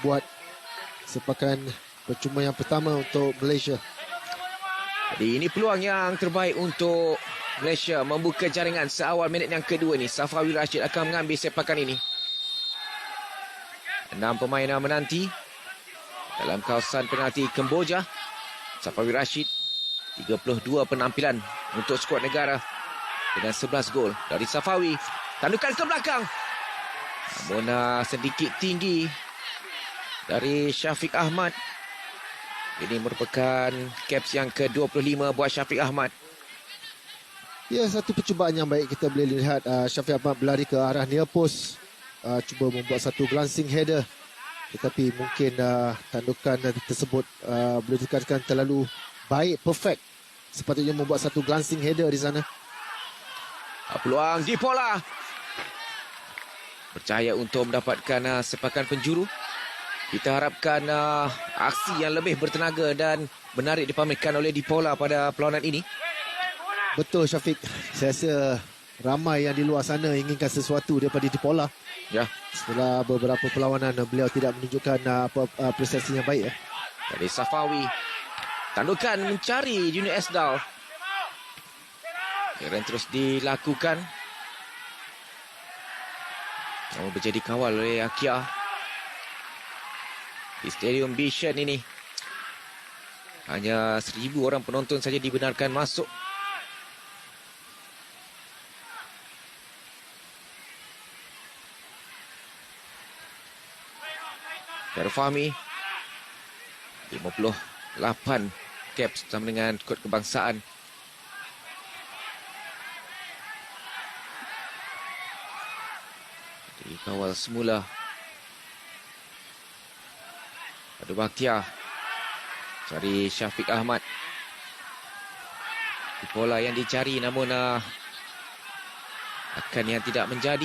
buat sepakan percuma yang pertama untuk Malaysia. Jadi ini peluang yang terbaik untuk Malaysia membuka jaringan seawal minit yang kedua ni. Safawi Rashid akan mengambil sepakan ini. 6 pemain yang menanti dalam kawasan penalti Kemboja. Safawi Rashid 32 penampilan untuk skuad negara dengan 11 gol dari Safawi. Tandukan ke belakang. Namun sedikit tinggi dari Syafiq Ahmad. Ini merupakan caps yang ke-25 buat Syafiq Ahmad. Ya, satu percubaan yang baik. Kita boleh lihat Syafiq Ahmad berlari ke arah near post, cuba membuat satu glancing header, tetapi mungkin tandukan tersebut boleh dikatakan terlalu baik, perfect. Sepatutnya membuat satu glancing header di sana. Peluang di pola. Berjaya untuk mendapatkan sepakan penjuru. Kita harapkan aksi yang lebih bertenaga dan menarik dipamerkan oleh Dipola pada perlawanan ini. Betul Syafiq. Saya rasa ramai yang di luar sana inginkan sesuatu daripada Dipola. Ya. Setelah beberapa perlawanan beliau tidak menunjukkan prestasi yang baik. Dari Safawi. Tandukan mencari Junior Esdal. Kira terus dilakukan. Namun menjadi kawal oleh Akia. Di Stadium Bishan ini hanya 1,000 orang penonton saja dibenarkan masuk. Darul Fahmi 58 caps sama dengan kod kebangsaan. Dikawal semula Pada Bakhtiar. Cari Syafiq Ahmad. Bola yang dicari namun akan yang tidak menjadi.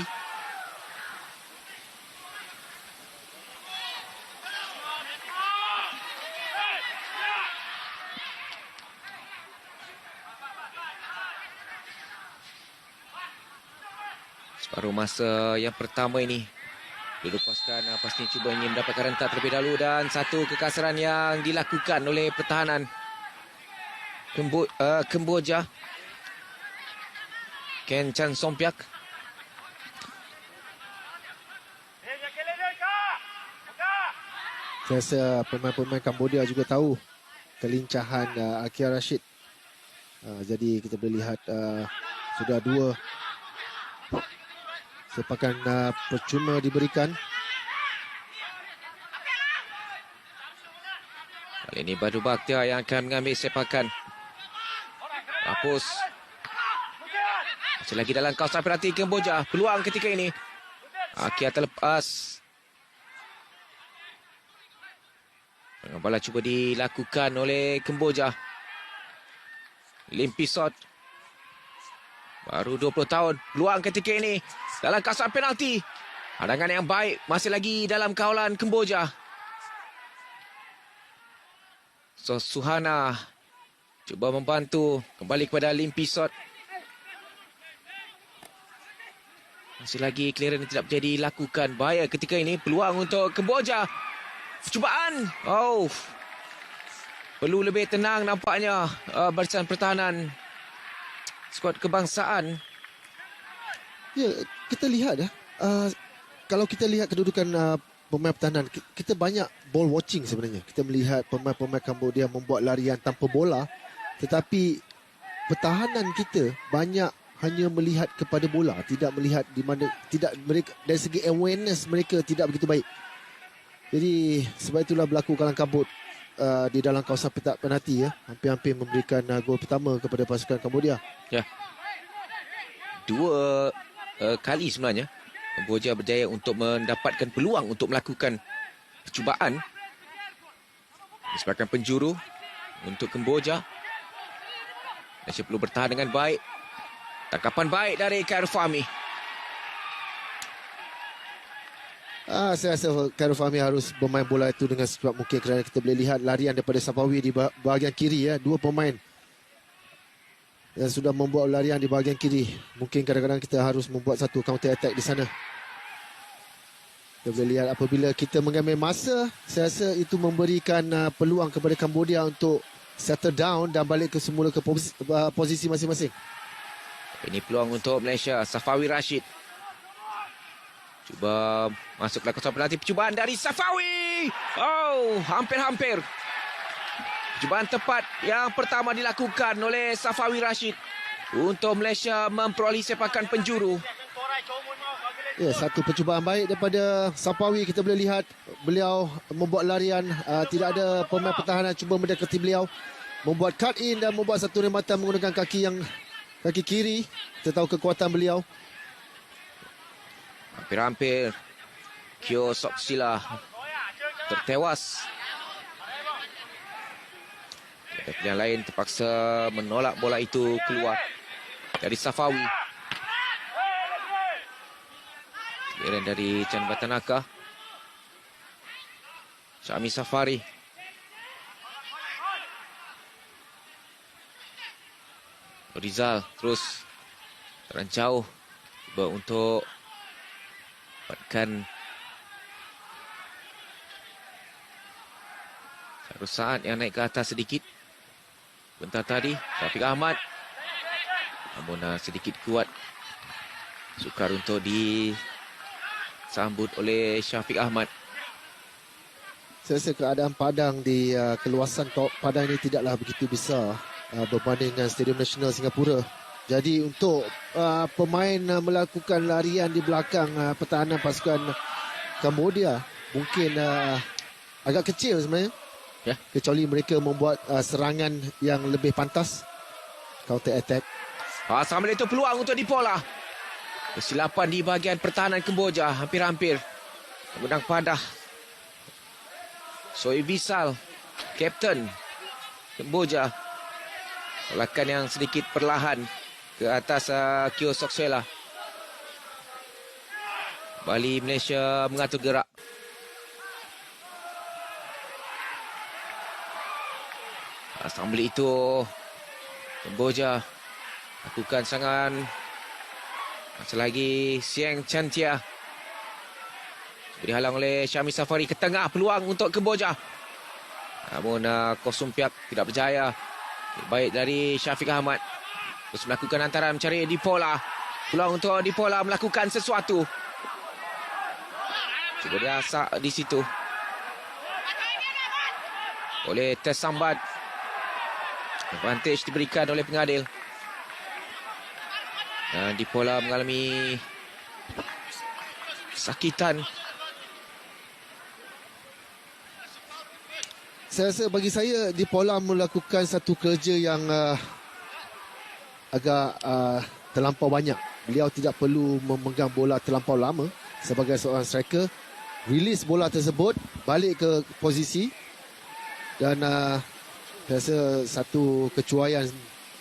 Separuh masa yang pertama ini dilepaskan, pastinya cuba ingin mendapatkan rentak terlebih dahulu dan satu kekasaran yang dilakukan oleh pertahanan Kemboja. Ken Chan Sompiak. Saya rasa pemain-pemain Kambodia juga tahu kelincahan Akia Rashid. Jadi kita boleh lihat sudah 2 sepakan percuma diberikan. Kali ini Badu Bakhtiar yang akan mengambil sepakan. Hapus. Masih lagi dalam kawasan penalti Kemboja. Peluang ketika ini. Akia terlepas. Bola cuba dilakukan oleh Kemboja. Limpisot. Baru 20 tahun. Peluang ketika ini. Dalam kawasan penalti. Hadangan yang baik. Masih lagi dalam kawalan Kemboja. So, Suhana cuba membantu. Kembali kepada Limpisot. Masih lagi clearance tidak bisa dilakukan. Bahaya ketika ini. Peluang untuk Kemboja. Percubaan. Oh. Perlu lebih tenang nampaknya. Barisan pertahanan skuad kebangsaan. Ya, kita lihat kalau kita lihat kedudukan pemain pertahanan, kita banyak ball watching sebenarnya. Kita melihat pemain-pemain Kambodia membuat larian tanpa bola, tetapi pertahanan kita banyak hanya melihat kepada bola, tidak melihat di mana, tidak mereka dari segi awareness mereka tidak begitu baik. Jadi sebab itulah berlaku kalang kabut di dalam kawasan petak penalti ya, hampir-hampir memberikan gol pertama kepada pasukan Kambodia. Ya. 2 kali sebenarnya Kemboja berjaya untuk mendapatkan peluang untuk melakukan percubaan. Disebabkan penjuru untuk Kemboja. Malaysia perlu bertahan dengan baik. Tangkapan baik dari Khairul Fahmi. Saya rasa Khairul Fahmi harus bermain bola itu dengan secepat mungkin, kerana kita boleh lihat larian daripada Safawi di bahagian kiri ya, 2 pemain yang sudah membuat larian di bahagian kiri. Mungkin kadang-kadang kita harus membuat satu counter attack di sana. Kita boleh lihat apabila kita mengambil masa, saya rasa itu memberikan peluang kepada Cambodia untuk settle down dan balik ke semula ke posisi masing-masing. Ini peluang untuk Malaysia. Safawi Rashid cuba masuk dalam kotak penalti. Percubaan dari Safawi. Oh, hampir-hampir. Percubaan tepat yang pertama dilakukan oleh Safawi Rashid untuk Malaysia memperoleh sepakan penjuru. Ya, satu percubaan baik daripada Safawi. Kita boleh lihat beliau membuat larian. Tidak ada pemain pertahanan cuba mendekati beliau. Membuat cut in dan membuat satu rematan menggunakan kaki kiri. Kita tahu kekuatan beliau. Hampir-hampir Kyo Sok Sila tertewas. Pilihan lain terpaksa menolak bola itu keluar dari Safawi. Kira dari Chan Batanaka. Syami Safari. Rizal terus terancau. Cuba untuk dapatkan Syarul Saad yang naik ke atas sedikit. Bentar tadi Syafiq Ahmad. Namun sedikit kuat. Sukar untuk disambut oleh Syafiq Ahmad. Saya rasa keadaan padang di keluasan padang ini tidaklah begitu besar berbanding dengan Stadium Nasional Singapura. Jadi untuk pemain melakukan larian di belakang pertahanan pasukan Cambodia mungkin agak kecil sebenarnya. Ya. Kecuali mereka membuat serangan yang lebih pantas. Counter attack. Sama itu peluang untuk Dipola. Kesilapan di bahagian pertahanan Kemboja. Hampir-hampir. Mengundang padah. Soe Visal. Kapten Kemboja. Lakukan yang sedikit perlahan ke atas Kyo Sok Sela. Bali Malaysia mengatur gerak. Sambil itu Kemboja lakukan serangan. Masa lagi Sieng Chantia dihalang oleh Syami Safari ke tengah. Peluang untuk Kemboja. Namun kosong pihak tidak berjaya. Baik dari Syafiq Ahmad. Terus melakukan hantaran mencari Dipola. Peluang untuk Dipola melakukan sesuatu. Cuba dia asak di situ. Oleh tersambat. Advantage diberikan oleh pengadil. Dan Dipola mengalami sakitan. Saya rasa bagi saya Dipola melakukan satu kerja yang agak terlampau banyak. Beliau tidak perlu memegang bola terlampau lama sebagai seorang striker. Release bola tersebut, balik ke posisi dan saya rasa satu kecuaian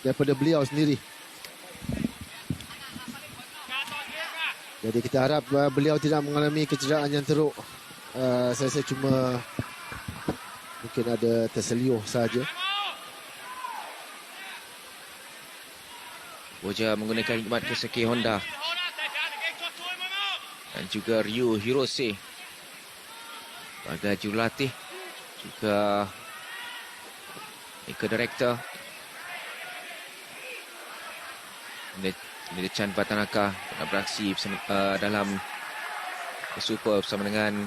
daripada beliau sendiri. Jadi kita harap beliau tidak mengalami kecederaan yang teruk. Saya rasa cuma mungkin ada terseliuh saja. Boja menggunakan khidmat Koseki Honda. Dan juga Ryu Hirose. Sebagai jurulatih. Juga Director. Ini Chan Batanaka nak beraksi dalam Super bersama dengan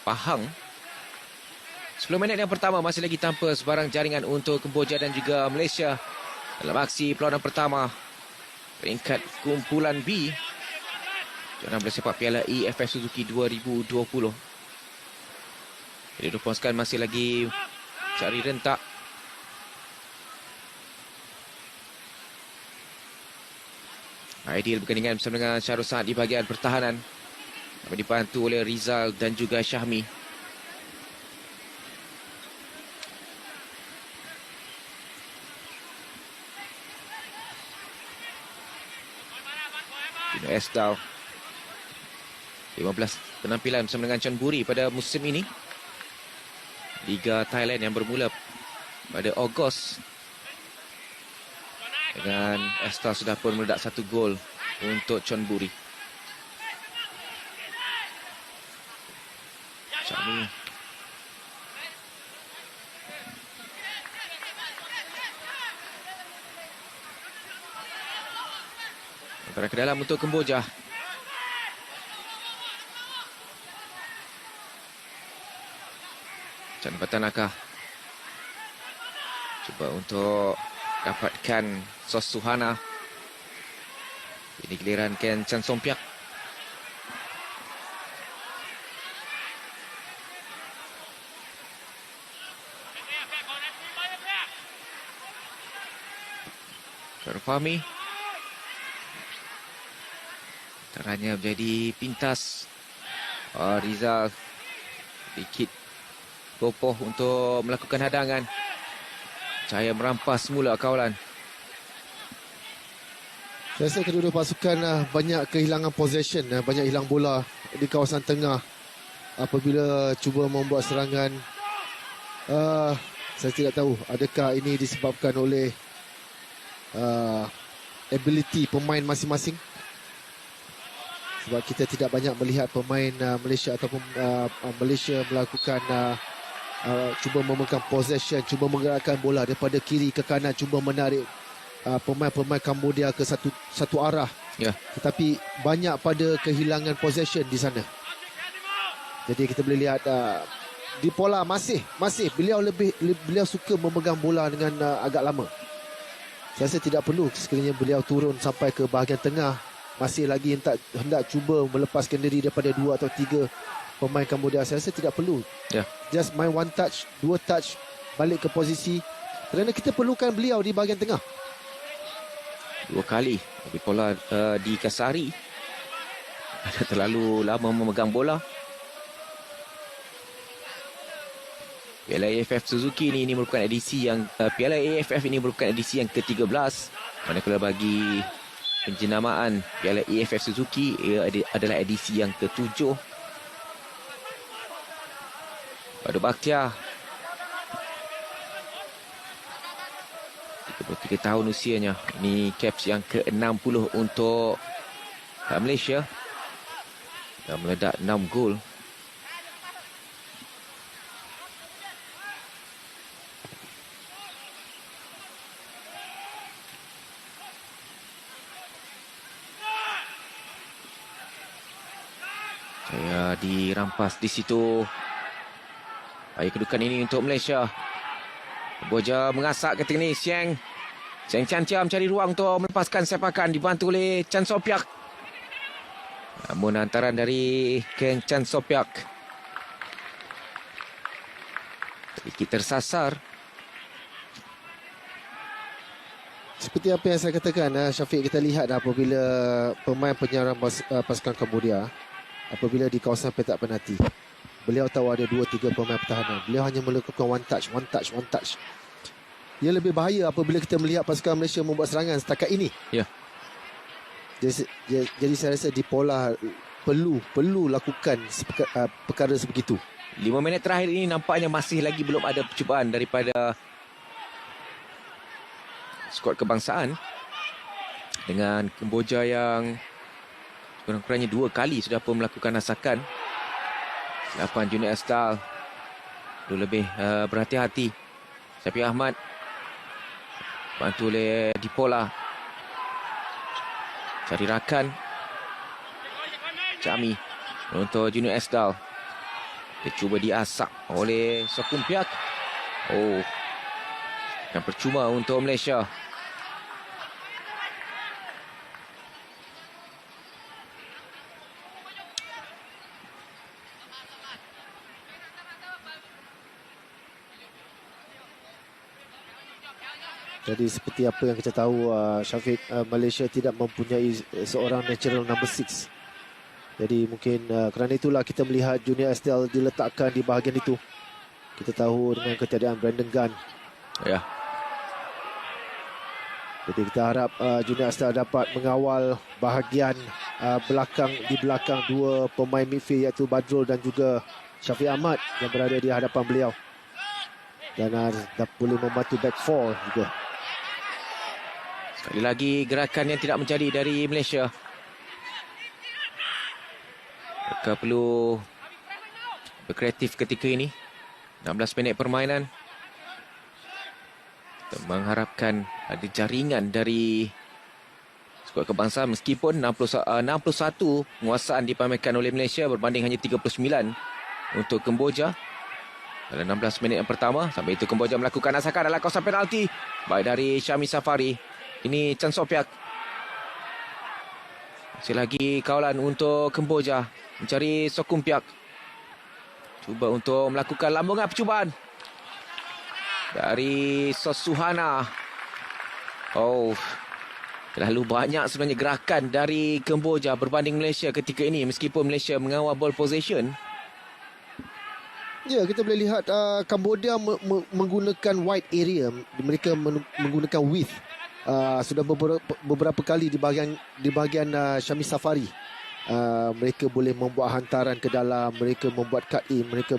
Pahang. 10 minit yang pertama masih lagi tanpa sebarang jaringan untuk Kemboja dan juga Malaysia dalam aksi perlawanan pertama peringkat kumpulan B Jurnal Bola Sepak Piala EFF Suzuki 2020. Jadi Duponskan masih lagi cari rentak. Aidil bergandingan bersama dengan Syarul Saad di bahagian pertahanan. Dibantu oleh Rizal dan juga Syahmi. Dino Esdal. 15 penampilan bersama dengan Chonburi pada musim ini. Liga Thailand yang bermula pada Ogos. Dengan Esdal sudah pun meledak 1 gol untuk Chonburi. Ni antara ke dalam untuk Kemboja. Chan Batanaka cuba untuk dapatkan Sos Suhana. Ini giliran Ken Chan Sompiak. Fahmi. Caranya menjadi pintas. Rizal sedikit kopoh untuk melakukan hadangan. Cahaya merampas semula kawalan. Saya rasa kedua-dua pasukan banyak kehilangan possession, banyak hilang bola di kawasan tengah apabila cuba membuat serangan. Saya tidak tahu adakah ini disebabkan oleh ability pemain masing-masing, sebab kita tidak banyak melihat pemain Malaysia ataupun Malaysia melakukan cuba memegang possession, cuba menggerakkan bola daripada kiri ke kanan, cuba menarik pemain-pemain Kambodia ke satu arah. Ya. Tetapi banyak pada kehilangan possession di sana. Jadi kita boleh lihat di Pola masih beliau suka memegang bola dengan agak lama. Saya rasa tidak perlu sekiranya beliau turun sampai ke bahagian tengah, masih lagi hendak cuba melepaskan diri daripada 2 atau 3 pemain Kambodia. Saya rasa tidak perlu. Ya. Just main 1 touch, 2 touch, balik ke posisi, kerana kita perlukan beliau di bahagian tengah. 2 kali di Pola di Kasari. Terlalu lama memegang bola. Piala AFF Suzuki ini merupakan edisi yang Piala AFF ini merupakan edisi yang ke-13. Manakala bagi penjenamaan Piala AFF Suzuki ia adalah edisi yang ke-7. Pada Bakhtiar 33 tahun usianya. Ini caps yang ke-60 untuk Malaysia. Dan meledak 6 gol. Saya dirampas di situ. Baik kedudukan ini untuk Malaysia. Boja mengasak ke tengah ni. Siang Chan mencari ruang untuk melepaskan sepakan, dibantu oleh Chan Sopiak. Namun hantaran dari Ken Chan Sopiak sedikit tersasar. Seperti apa yang saya katakan, Syafiq, kita lihat apabila pemain penyerang pasukan Kambodia, apabila di kawasan petak penalti, beliau tahu ada 2-3 pemain pertahanan. Beliau hanya melakukan one touch. Ia lebih bahaya apabila kita melihat pasukan Malaysia membuat serangan setakat ini. Ya. Jadi saya rasa di Pola perlu lakukan perkara sebegitu. 5 minit terakhir ini nampaknya masih lagi belum ada percubaan daripada skuad kebangsaan. Dengan Kemboja yang kurang-kurangnya 2 kali sudah pun melakukan asakan. 8 Junior Estal perlu lebih berhati-hati. Syafiq Ahmad bantu oleh Dipola. Cari rakan. Jami untuk Junior Estal. Dia cuba diasak oleh Sokumpiak. Akan percuma untuk Malaysia. Jadi seperti apa yang kita tahu, Syafiq, Malaysia tidak mempunyai seorang natural number 6. Jadi mungkin kerana itulah kita melihat Junior Estel diletakkan di bahagian itu. Kita tahu dengan ketiadaan Brandon Gunn. Ya. Jadi kita harap Junior Estel dapat mengawal bahagian di belakang 2 pemain midfield, iaitu Badrul dan juga Syafiq Ahmad yang berada di hadapan beliau. Dan boleh membantu back 4 juga. Sekali lagi gerakan yang tidak menjadi dari Malaysia. Mereka perlu berkreatif ketika ini. 16 minit permainan. Kita mengharapkan ada jaringan dari skuad kebangsaan meskipun 61 penguasaan dipamerkan oleh Malaysia berbanding hanya 39 untuk Kemboja. Dalam 16 minit yang pertama, sampai itu Kemboja melakukan asakan dalam kawasan penalti. Baik dari Syami Safari. Ini Chan Sopiak. Masih lagi kawalan untuk Kemboja. Mencari Sokumpiak. Cuba untuk melakukan lambungan percubaan. Dari Sosuhana. Oh, terlalu banyak sebenarnya gerakan dari Kemboja berbanding Malaysia ketika ini. Meskipun Malaysia mengawal ball possession. Ya, kita boleh lihat Cambodia menggunakan wide area. Mereka menggunakan width. Sudah beberapa kali di bahagian Syami Safari. Mereka boleh membuat hantaran ke dalam. Mereka membuat cut in. Mereka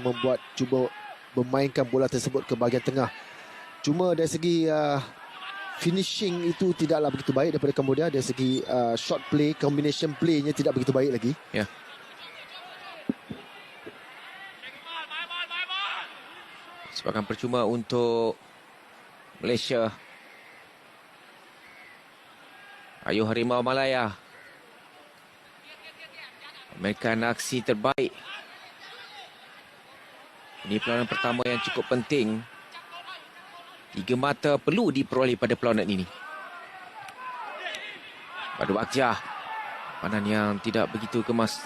cuba memainkan bola tersebut ke bahagian tengah. Cuma dari segi finishing itu tidaklah begitu baik daripada Cambodia. Dari segi shot play, combination play-nya tidak begitu baik lagi. Ya. Sepakan percuma untuk Malaysia. Ayuh Harimau Malaya memainkan aksi terbaik. Ini perlawanan pertama yang cukup penting. 3 mata perlu diperoleh pada perlawanan ini. Pada Akjah. Panan yang tidak begitu kemas.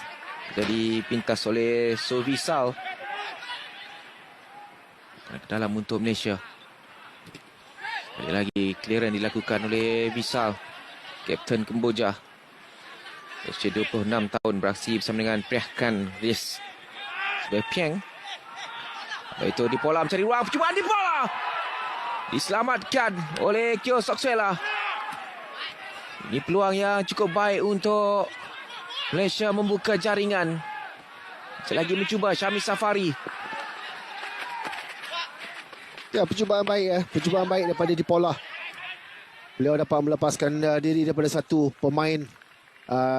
Jadi pintas oleh Sovisal. Ke dalam untuk Malaysia. Sekali lagi clearance dilakukan oleh Visal. Kapten Kemboja. Usia 26 tahun beraksi bersama dengan Priahkan Riz. Sebagai Piang. Itu di pola mencari ruang. Percubaan di pola. Diselamatkan oleh Kyo Soksela. Ini peluang yang cukup baik untuk Malaysia membuka jaringan. Selagi mencuba Syami Safari. Ya, percubaan baik percubaan baik daripada Dipola. Beliau dapat melepaskan diri daripada satu pemain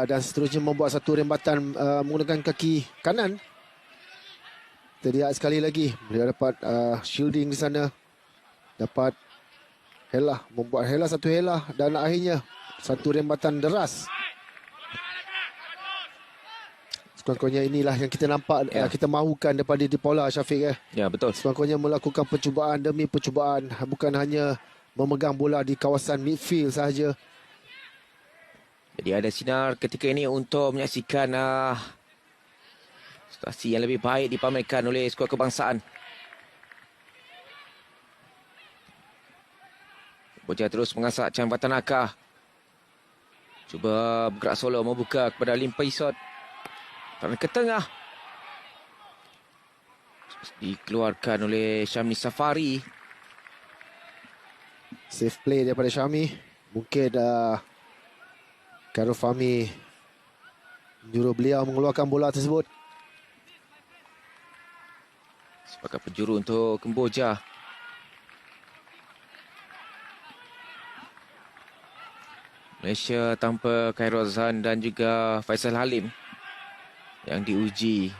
dan seterusnya membuat satu rembatan menggunakan kaki kanan. Kita lihat sekali lagi, beliau dapat shielding di sana. Dapat membuat satu helah dan akhirnya satu rembatan deras. Sekurang-kurangnya inilah yang kita nampak, kita mahukan daripada Dipola, Syafiq. Ya, betul. Sekurang-kurangnya melakukan percubaan demi percubaan, bukan hanya memegang bola di kawasan midfield sahaja. Jadi ada sinar ketika ini untuk menyaksikan situasi yang lebih baik dipamerkan oleh skuad kebangsaan. Boja terus mengasak Chan Vatanaka. Cuba bergerak solo membuka kepada Lim Paisot. Tangan ke tengah. Dikeluarkan oleh Syami Safari. Safe play daripada Syami. Mungkin Khairul Fahmi menyuruh beliau mengeluarkan bola tersebut. Sepakat penjuru untuk Kemboja. Malaysia tanpa Khairul Zan dan juga Faisal Halim yang diuji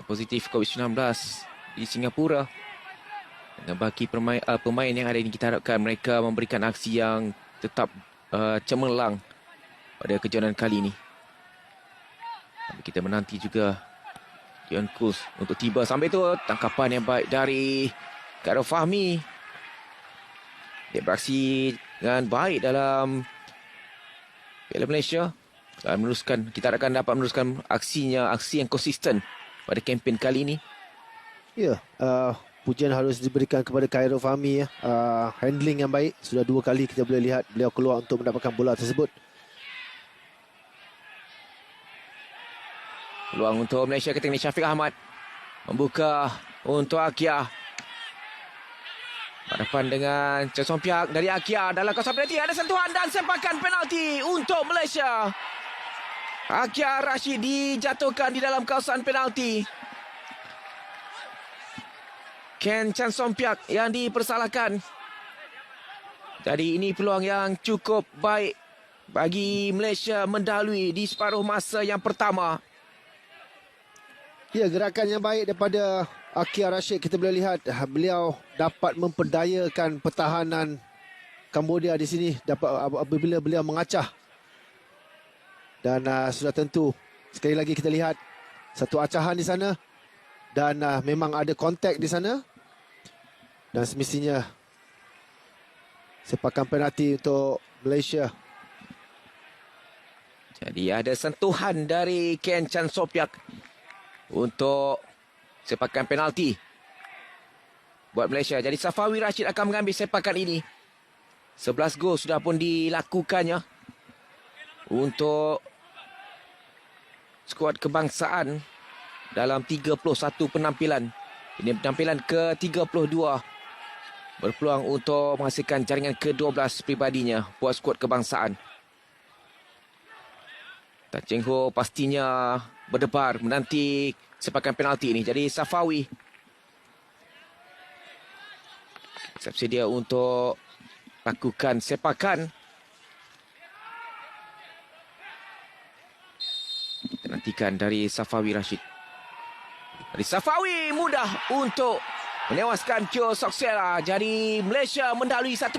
positif COVID-19 di Singapura. Dan bagi pemain yang ada ini, kita harapkan mereka memberikan aksi yang tetap cemerlang pada kejohanan kali ini. Kita menanti juga Dion Kus untuk tiba. Sampai itu tangkapan yang baik dari Khairul Fahmi. Dia beraksi dengan baik dalam Piala Malaysia dan kita akan dapat meneruskan aksi yang konsisten pada kempen kali ini. Ya, pujian harus diberikan kepada Khairul Fahmi. Handling yang baik. Sudah 2 kali kita boleh lihat beliau keluar untuk mendapatkan bola tersebut. Peluang untuk Malaysia ketika ini, Syafiq Ahmad membuka untuk Akia. Hadapan dengan Chan Sompiak dari Akia dalam kawasan penalti. Ada sentuhan dan sepakan penalti untuk Malaysia. Akia Rashid dijatuhkan di dalam kawasan penalti. Ken Chan Sompiak yang dipersalahkan. Jadi ini peluang yang cukup baik bagi Malaysia mendahului di separuh masa yang pertama. Ya, gerakan yang baik daripada Akia Rashid. Kita boleh lihat beliau dapat memperdayakan pertahanan Cambodia di sini dapat apabila beliau mengacah. Dan sudah tentu sekali lagi kita lihat satu acahan di sana dan memang ada kontak di sana. Dan semestinya sepakan penalti untuk Malaysia. Jadi ada sentuhan dari Ken Chan Sopiak untuk sepakan penalti buat Malaysia. Jadi Safawi Rashid akan mengambil sepakan ini. 11 gol sudah pun dilakukannya untuk skuad kebangsaan dalam 31 penampilan. Ini penampilan ke-32. Berpeluang untuk menghasilkan jaringan ke-12 pribadinya buat skuad kebangsaan. Tan Cheng Ho pastinya berdebar menanti sepakan penalti ini. Jadi Safawi siap sedia untuk lakukan sepakan. Kita nantikan dari Safawi Rashid. Dari Safawi mudah untuk menewaskan Teo Soksela. Jadi Malaysia mendahului 1-0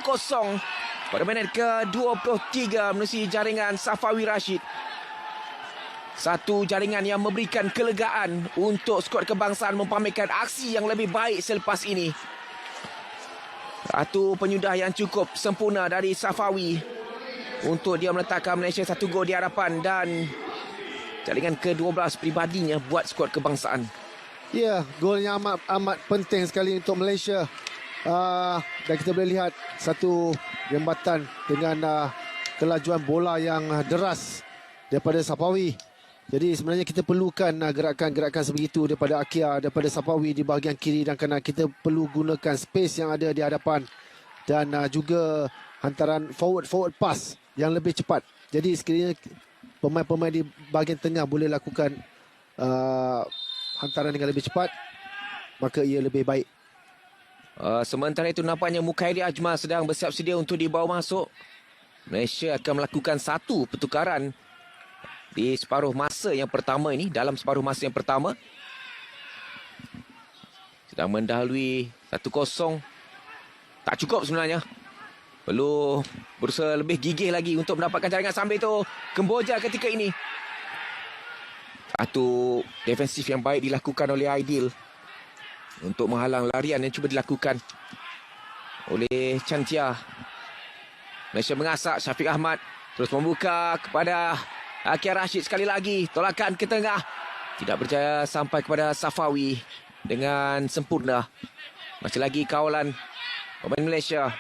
pada minit ke-23 melalui jaringan Safawi Rashid. Satu jaringan yang memberikan kelegaan untuk skuad kebangsaan mempamerkan aksi yang lebih baik selepas ini. Satu penyudah yang cukup sempurna dari Safawi untuk dia meletakkan Malaysia 1 gol di hadapan dan jaringan ke-12 pribadinya buat skuad kebangsaan. Ya, gol yang amat penting sekali untuk Malaysia. Dan kita boleh lihat satu jambatan dengan kelajuan bola yang deras daripada Safawi. Jadi sebenarnya kita perlukan gerakan-gerakan sebegitu daripada Akia, daripada Safawi di bahagian kiri dan kanan. Kita perlu gunakan space yang ada di hadapan dan juga hantaran forward pass yang lebih cepat. Jadi sekiranya pemain-pemain di bahagian tengah boleh lakukan hantaran dengan lebih cepat, maka ia lebih baik. Sementara itu nampaknya Mukhairi Ajmal sedang bersiap sedia untuk dibawa masuk. Malaysia akan melakukan satu pertukaran di separuh masa yang pertama ini. Dalam separuh masa yang pertama sedang mendahului 1-0. Tak cukup sebenarnya. Perlu berusaha lebih gigih lagi untuk mendapatkan jaringan. Sambil itu Kemboja ketika ini. Satu defensif yang baik dilakukan oleh Aidil untuk menghalang larian yang cuba dilakukan oleh Chantia. Malaysia mengasak. Syafiq Ahmad terus membuka kepada Akia Rashid sekali lagi. Tolakan ke tengah. Tidak berjaya sampai kepada Safawi dengan sempurna. Masih lagi kawalan pemain Malaysia.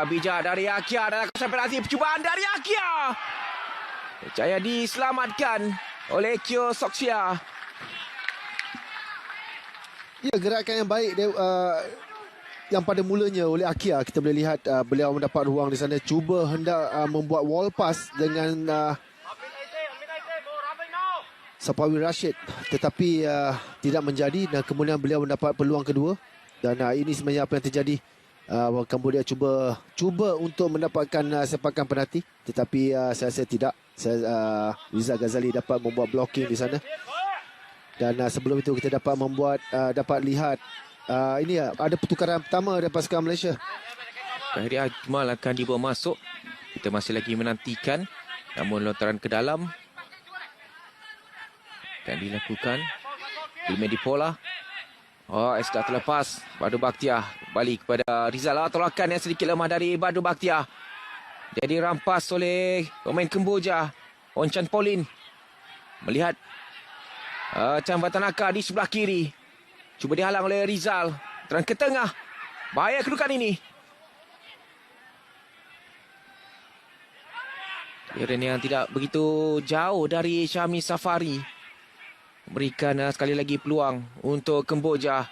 Bijak dari Akia dalam kawasan penalti. Percubaan dari Akia. Berjaya diselamatkan oleh Teo Soksela. Ya, gerakan yang baik yang pada mulanya oleh Akia. Kita boleh lihat beliau mendapat ruang di sana, cuba hendak membuat wall pass dengan Safawi Rashid, tetapi tidak menjadi dan kemudian beliau mendapat peluang kedua. Dan ini sebenarnya apa yang terjadi. Cambodia cuba untuk mendapatkan sepakan penalti, tetapi saya rasa tidak. Rizal Ghazali dapat membuat blocking di sana. Dan sebelum itu kita dapat lihat ini ada pertukaran pertama dari pasukan Malaysia. Mukhairi Ajmal akan dibawa masuk. Kita masih lagi menantikan. Namun lontaran ke dalam akan dilakukan. Ilmedi Pola. Dah terlepas. Badu Bakhtiar balik kepada Rizal. Tolakan yang sedikit lemah dari Badu Bakhtiar. Jadi rampas oleh pemain Kemboja. Onchan Pauline melihat Chan Vatanaka di sebelah kiri. Cuba dihalang oleh Rizal. Terang ke tengah. Bahaya kedudukan ini. Kieran yang tidak begitu jauh dari Syami Safari. Memberikan sekali lagi peluang untuk Kemboja.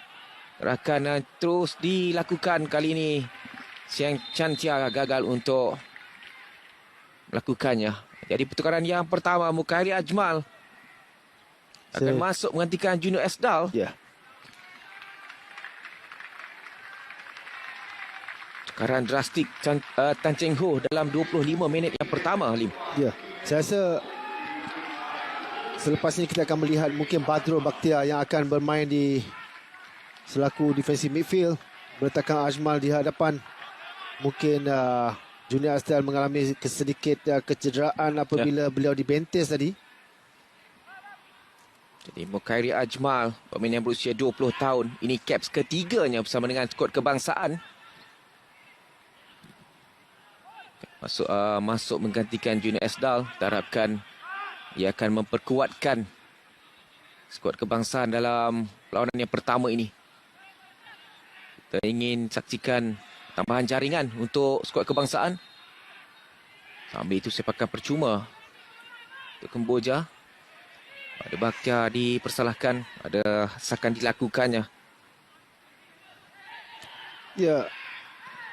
Gerakan terus dilakukan kali ini. Siang Chantia gagal untuk melakukannya. Jadi pertukaran yang pertama, Mukhairi Ajmal akan masuk menggantikan Junior Esdal. Ya. Pertukaran drastik Tan Cheng Ho dalam 25 minit yang pertama, Halim. Ya, saya rasa Selepas ini kita akan melihat mungkin Badrul Bakhtiar yang akan bermain di selaku defensive midfield, meletakkan Ajmal di hadapan. Mungkin Junior Astel mengalami sedikit kecederaan apabila beliau dibentis tadi. Jadi Mukhairi Ajmal, pemain yang berusia 20 tahun. Ini caps ketiganya bersama dengan skuad kebangsaan. Masuk menggantikan Junior Asdal. Kita harapkan ia akan memperkuatkan skuad kebangsaan dalam perlawanan yang pertama ini. Kita ingin saksikan tambahan jaringan untuk skuad kebangsaan. Sambil itu sepakan percuma untuk Kemboja. Ada Bakhtiar dipersalahkan, ada sakan dilakukannya. Ya,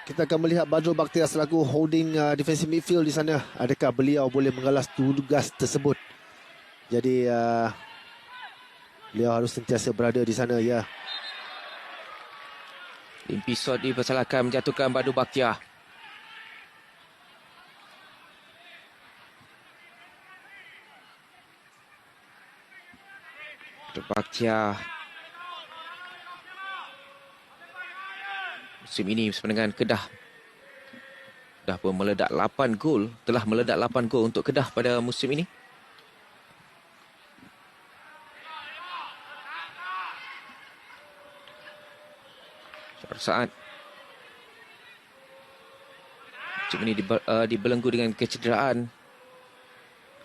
kita akan melihat Badrul Bakhtiar selaku holding defensive midfield di sana. Adakah beliau boleh mengalas tugas tersebut? Jadi beliau harus sentiasa berada di sana, ya. Limpisot dipersalahkan menjatuhkan Badrul Bakhtiar. Badrul Bakhtiar musim ini bersama dengan Kedah pun meledak 8 gol. Telah meledak 8 gol untuk Kedah pada musim ini. Saat musim ini dibelenggu dengan kecederaan.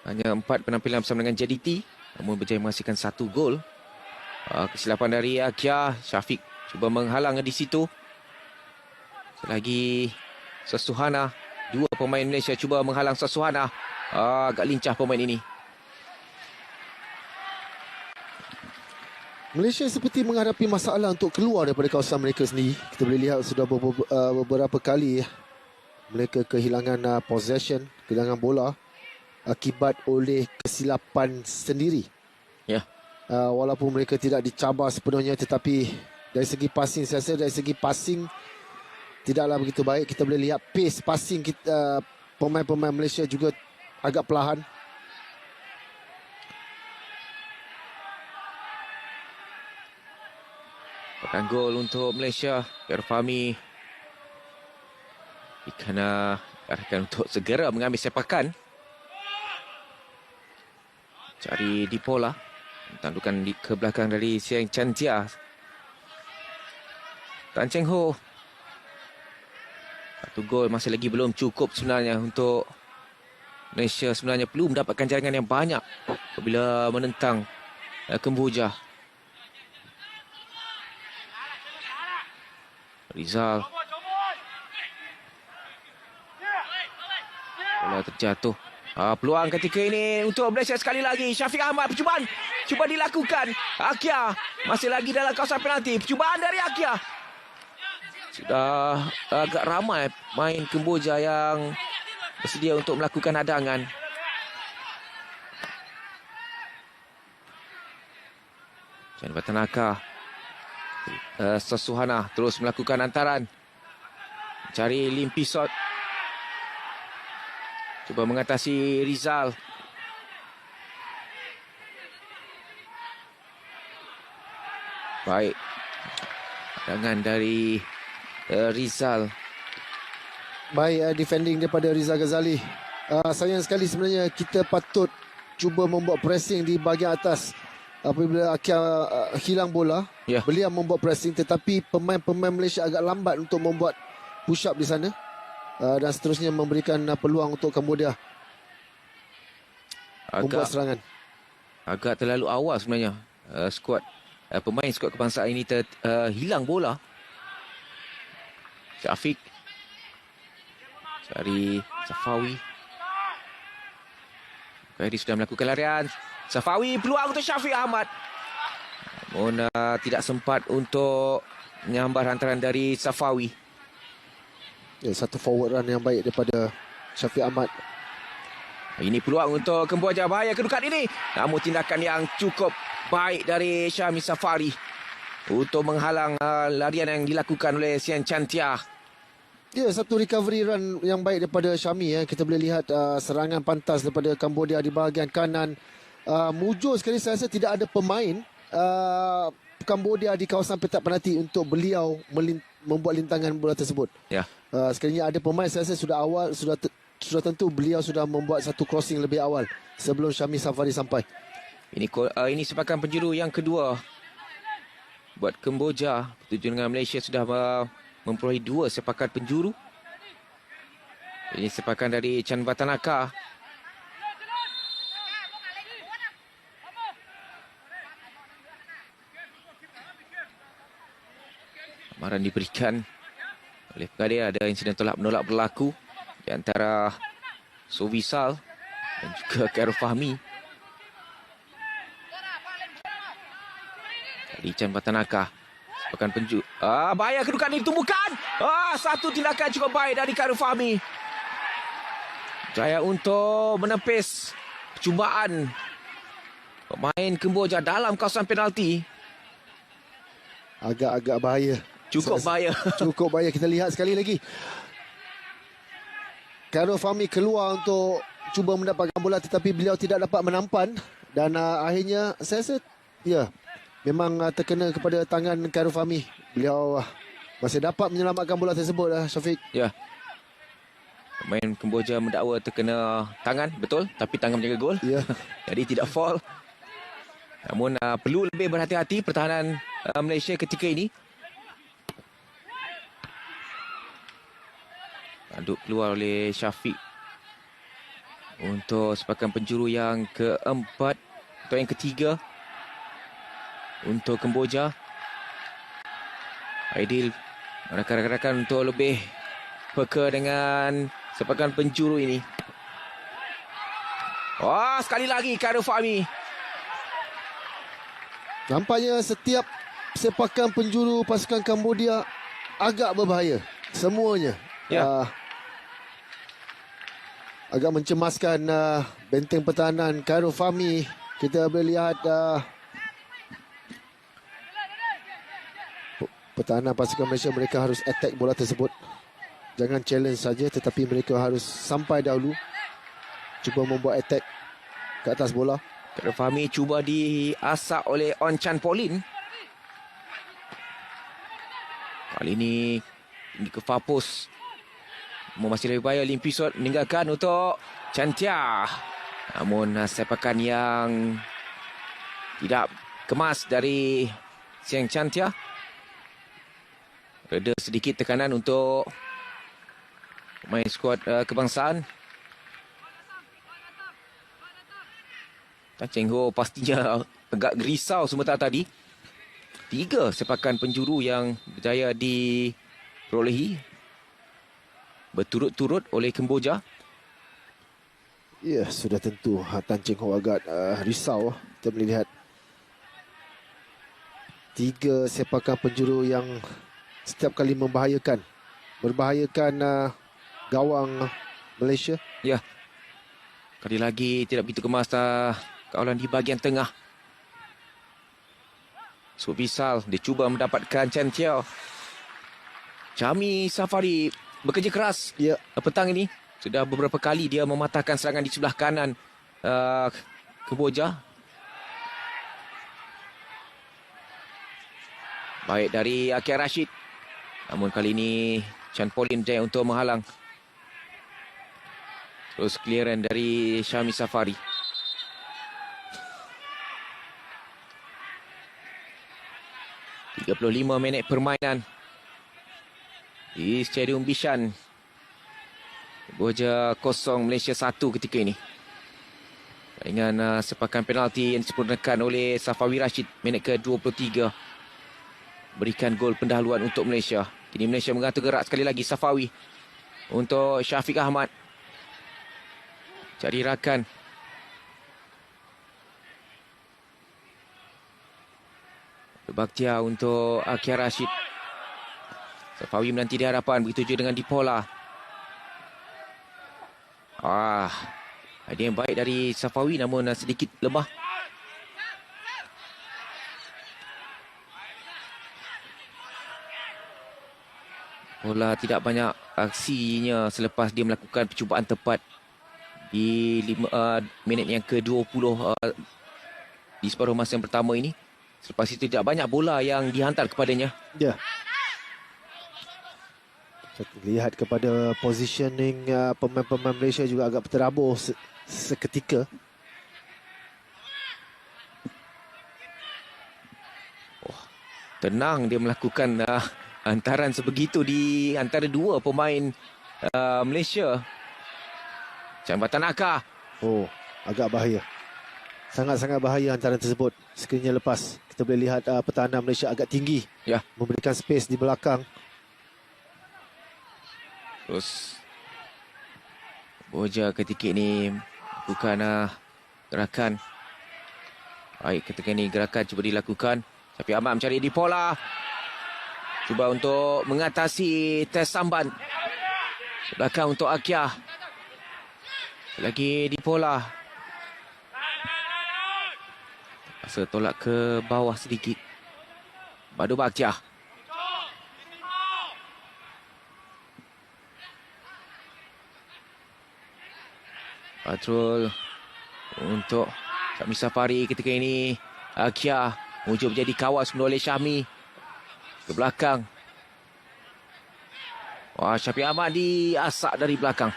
Hanya 4 penampilan bersama dengan JDT, namun berjaya menghasilkan 1 gol. Kesilapan dari Akia. Syafiq cuba menghalang di situ. Lagi Sasuhana. 2 pemain Malaysia cuba menghalang Sasuhana. Agak lincah pemain ini. Malaysia seperti menghadapi masalah untuk keluar daripada kawasan mereka sendiri. Kita boleh lihat sudah beberapa kali mereka kehilangan possession, kehilangan bola akibat oleh kesilapan sendiri. Ya. Walaupun mereka tidak dicabar sepenuhnya, tetapi dari segi passing, saya rasa dari segi passing tidaklah begitu baik. Kita boleh lihat pace passing kita, pemain-pemain Malaysia juga agak perlahan. Pakan gol untuk Malaysia. Fahmi kerana arahkan untuk segera mengambil sepakan. Cari Dipola. Tandukan ke belakang dari Siang Chantia. Tan Cheng Ho. 1 gol masih lagi belum cukup sebenarnya untuk Malaysia. Sebenarnya perlu mendapatkan jaringan yang banyak apabila menentang Kemboja. Rizal. Bola terjatuh. Peluang ketika ini untuk Malaysia sekali lagi. Syafiq Ahmad percubaan cuba dilakukan. Akia masih lagi dalam kawasan penalti. Percubaan dari Akia. Sudah agak ramai main Kemboja yang bersedia untuk melakukan hadangan. Jangan Tanaka. Sasuhana terus melakukan hantaran. Cari Limpisot. Cuba mengatasi Rizal. Baik. Hadangan dari Rizal. Baik defending daripada Rizal Ghazali. Sayang sekali sebenarnya kita patut cuba membuat pressing di bahagian atas. Apabila Akia hilang bola, beliau membuat pressing, tetapi pemain-pemain Malaysia agak lambat untuk membuat push up di sana, dan seterusnya memberikan peluang untuk Kambodia membuat serangan. Agak terlalu awal sebenarnya pemain skuad kebangsaan ini hilang bola. Syafiq cari Safawi. Dia sudah melakukan larian. Safawi peluang untuk Syafiq Ahmad. Namun tidak sempat untuk menyambar hantaran dari Safawi. Ya, satu forward run yang baik daripada Syafiq Ahmad. Ini peluang untuk Kemboja. Bahaya kedudukan ini. Namun tindakan yang cukup baik dari Syahmi Safari untuk menghalang larian yang dilakukan oleh Sian Chantia. Ya, satu recovery run yang baik daripada Syahmi. Kita boleh lihat serangan pantas daripada Kambodia di bahagian kanan. mujur sekali saya rasa tidak ada pemain Kambodia di kawasan petak penalti untuk beliau membuat lintangan bola tersebut. Ya. Sekiranya ada pemain saya rasa sudah tentu beliau sudah membuat satu crossing lebih awal sebelum Syami Safari sampai. Ini sepakan penjuru yang kedua buat Kemboja. Bertuju dengan Malaysia sudah memperolehi 2 sepakan penjuru. Ini sepakan dari Chan Vatanaka. Amaran diberikan oleh pengadir. Ada insiden tolak menolak berlaku di antara Sovisal dan juga Khairul Fahmi. Dari Chan Vatanaka. Sepakan penjuru. Bahaya kedudukan ditumbuhkan. Satu tindakan cukup baik dari Khairul Fahmi. Jaya untuk menepis percubaan pemain Kemboja dalam kawasan penalti. Agak-agak bahaya. Cukup bahaya. Cukup bahaya. Kita lihat sekali lagi. Khairul Fahmi keluar untuk cuba mendapatkan bola tetapi beliau tidak dapat menampan. Dan akhirnya saya rasa memang terkena kepada tangan Khairul Fahmi. Beliau masih dapat menyelamatkan bola tersebut, Syafiq. Ya. Pemain Kemboja mendakwa terkena tangan, betul. Tapi tangan menjaga gol. Ya. Jadi tidak foul. Namun perlu lebih berhati-hati pertahanan Malaysia ketika ini. Aduk keluar oleh Syafiq untuk sepakan penjuru yang keempat atau yang ketiga untuk Kemboja. Aidil rakan-rakan untuk lebih peka dengan sepakan penjuru ini. Sekali lagi Khairul Fahmi. Nampaknya setiap sepakan penjuru pasukan Kambodia agak berbahaya. Semuanya. Ya. Agak mencemaskan benteng pertahanan Khairul Fahmi. Kita boleh lihat pertahanan pasukan Malaysia, mereka harus attack bola tersebut. Jangan challenge saja tetapi mereka harus sampai dahulu cuba membuat attack ke atas bola. Khairul Fahmi cuba diasak oleh On Chan Polin. Kali ini ke Fapus. Masih lebih baik Limpisot meninggalkan untuk Chantia. Namun sepakan yang tidak kemas dari Siang Chantia. Reda sedikit tekanan untuk pemain skuad kebangsaan. Tan Cheng Ho pastinya agak gerisau sementara tadi. 3 sepakan penjuru yang berjaya diperolehi berturut-turut oleh Kemboja. Ya, sudah tentu Tan Cheng Ho agak risau. Kita melihat 3 sepakan penjuru yang setiap kali membahayakan gawang Malaysia. Ya. Kali lagi tidak begitu kemas kawalan di bahagian tengah. Subisal dia cuba mendapatkan Chan Tiao. Syami Safari bekerja keras petang ini. Sudah beberapa kali dia mematahkan serangan di sebelah kanan Kemboja. Baik dari Akhil Rashid. Namun kali ini Chan Polin jaya untuk menghalang. Terus clearance dari Syami Safari. .35 minit permainan di Stadium Bishan. Kemboja 0, Malaysia 1 ketika ini. Dengan sepakan penalti yang disempurnakan oleh Safawi Rashid minit ke-23. Berikan gol pendahuluan untuk Malaysia. Kini Malaysia mengatur gerak sekali lagi. Safawi untuk Syafiq Ahmad. Cari rakan. Baktia untuk Akhil Rashid. Safawi menanti di hadapan. Begitu juga dengan Dipola. Idea yang baik dari Safawi namun sedikit lemah. Bola tidak banyak aksinya selepas dia melakukan percubaan tepat di minit yang ke-20 di separuh masa yang pertama ini. Selepas itu tidak banyak bola yang dihantar kepadanya. Ya. Lihat kepada positioning pemain-pemain Malaysia juga agak terabur seketika. Tenang dia melakukan hantaran sebegitu di antara dua pemain Malaysia. Jambatan Akar. Oh, agak bahaya. Sangat-sangat bahaya hantaran tersebut. Sekiranya lepas, kita boleh lihat pertahanan Malaysia agak tinggi. Ya. Memberikan space di belakang. Terus Boja ketika ini bukan gerakan. Baik, ketika ini gerakan cuba dilakukan. Tapi Ahmad mencari di pola. Cuba untuk mengatasi tes samban. Belakang untuk Akia. Lagi di pola. Masa tolak ke bawah sedikit. Badu Bakia. Patrol untuk Syami Safari ketika ini. Akia menuju menjadi kawas oleh Syami. Ke belakang. Wah, Syafiq Ahmad diasak dari belakang.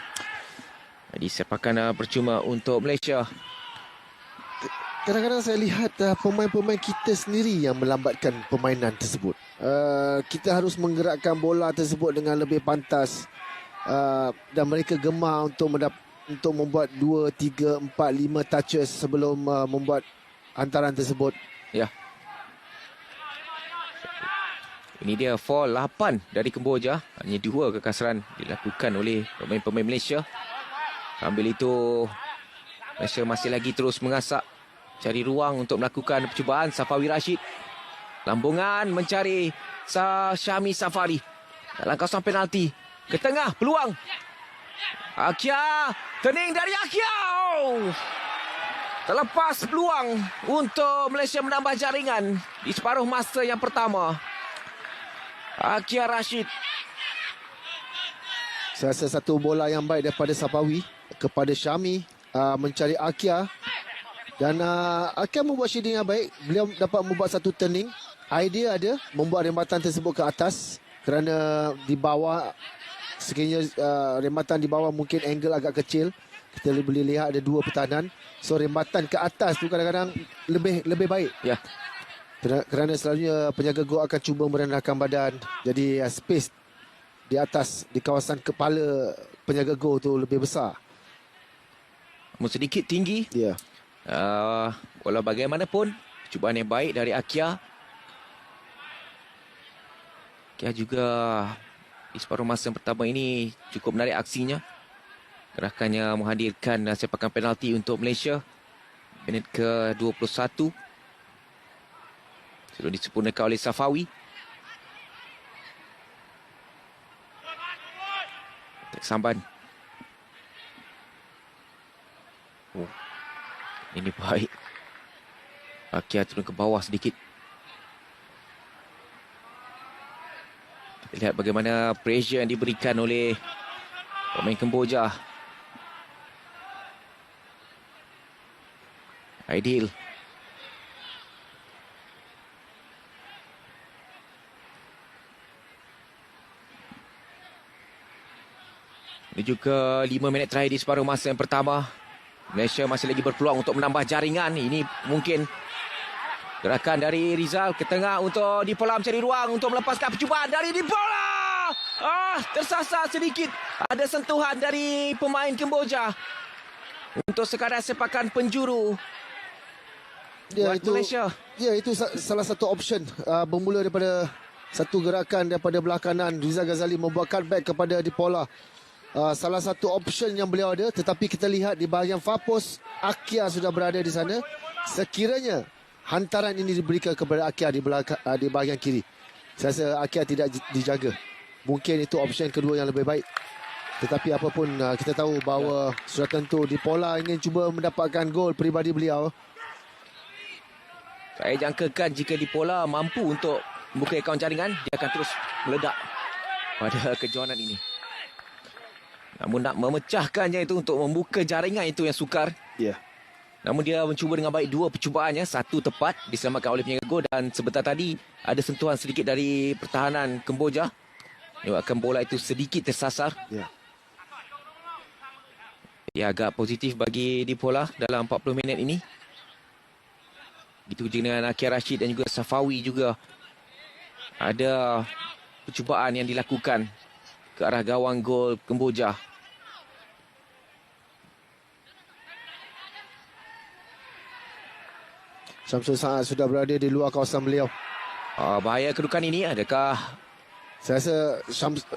Jadi sepakan percuma untuk Malaysia. Kadang-kadang saya lihat pemain-pemain kita sendiri yang melambatkan permainan tersebut. Kita harus menggerakkan bola tersebut dengan lebih pantas. Dan mereka gemar untuk membuat 2, 3, 4, 5 touches sebelum membuat hantaran tersebut. Ya. Ini dia fall 8 dari Kemboja. Hanya 2 kekasaran dilakukan oleh pemain-pemain Malaysia. Sambil itu Malaysia masih lagi terus mengasak. Cari ruang untuk melakukan percubaan. Safawi Rashid. Lambungan mencari Syami Safari. Dalam kawasan penalti. Ke tengah peluang. Akia. Turning dari Akia. Oh. Terlepas peluang untuk Malaysia menambah jaringan di separuh masa yang pertama. Akia Rashid. Saya rasa satu bola yang baik daripada Safawi kepada Syami mencari Akia. Dan Akia membuat shading yang baik. Beliau dapat membuat satu turning. Idea ada membuat rembatan tersebut ke atas. Kerana di bawah, sekiranya rembatan di bawah mungkin angle agak kecil. Kita boleh lihat ada 2 pertahanan. So rembatan ke atas tu kadang-kadang lebih baik. Ya. Kerana selalunya penjaga gol akan cuba merendahkan badan. Jadi space di atas, di kawasan kepala penjaga gol tu lebih besar. Namun sedikit tinggi. Ya. Walau bagaimanapun, cubaan yang baik dari Akia. Akia juga di separuh masa yang pertama ini cukup menarik aksinya. Gerakannya menghadirkan sepakan penalti untuk Malaysia. Minit ke-21. Sudah disempurnakan oleh Safawi. Samban. Oh. Ini baik. Akia turun ke bawah sedikit. Kita lihat bagaimana pressure yang diberikan oleh pemain Kemboja. Ideal. Ini juga 5 minit terakhir di separuh masa yang pertama. Malaysia masih lagi berpeluang untuk menambah jaringan. Ini mungkin gerakan dari Rizal ke tengah untuk Dipola mencari ruang untuk melepaskan percubaan dari Dipola. Tersasar sedikit. Ada sentuhan dari pemain Kemboja untuk sekadar sepakan penjuru. Ya, buat Malaysia. Ya, itu salah satu option. Bermula daripada satu gerakan daripada belah kanan. Rizal Ghazali membuat cutback kepada Dipola. Salah satu option yang beliau ada. Tetapi kita lihat di bahagian far post, Akia sudah berada di sana. Sekiranya hantaran ini diberikan kepada Akia di bahagian kiri, saya rasa Akia tidak dijaga. Mungkin itu option kedua yang lebih baik. Tetapi apapun, kita tahu bahawa sudah tentu Dipola ingin cuba mendapatkan gol peribadi beliau. Saya jangkakan jika Dipola mampu untuk membuka akaun jaringan, dia akan terus meledak pada kejohanan ini. Namun nak memecahkannya itu untuk membuka jaringan itu yang sukar. Ya. Namun dia mencuba dengan baik dua percubaannya. Satu tepat diselamatkan oleh penjaga gol. Dan sebentar tadi ada sentuhan sedikit dari pertahanan Kemboja. Menyebabkan bola itu sedikit tersasar. Ya. Ia agak positif bagi Dipola dalam 40 minit ini. Begitu juga dengan Akhil Rashid dan juga Safawi juga. Ada percubaan yang dilakukan ke arah gawang gol Kemboja. Syamsul Saad sudah berada di luar kawasan beliau. Bahaya kedudukan ini. Adakah Saya rasa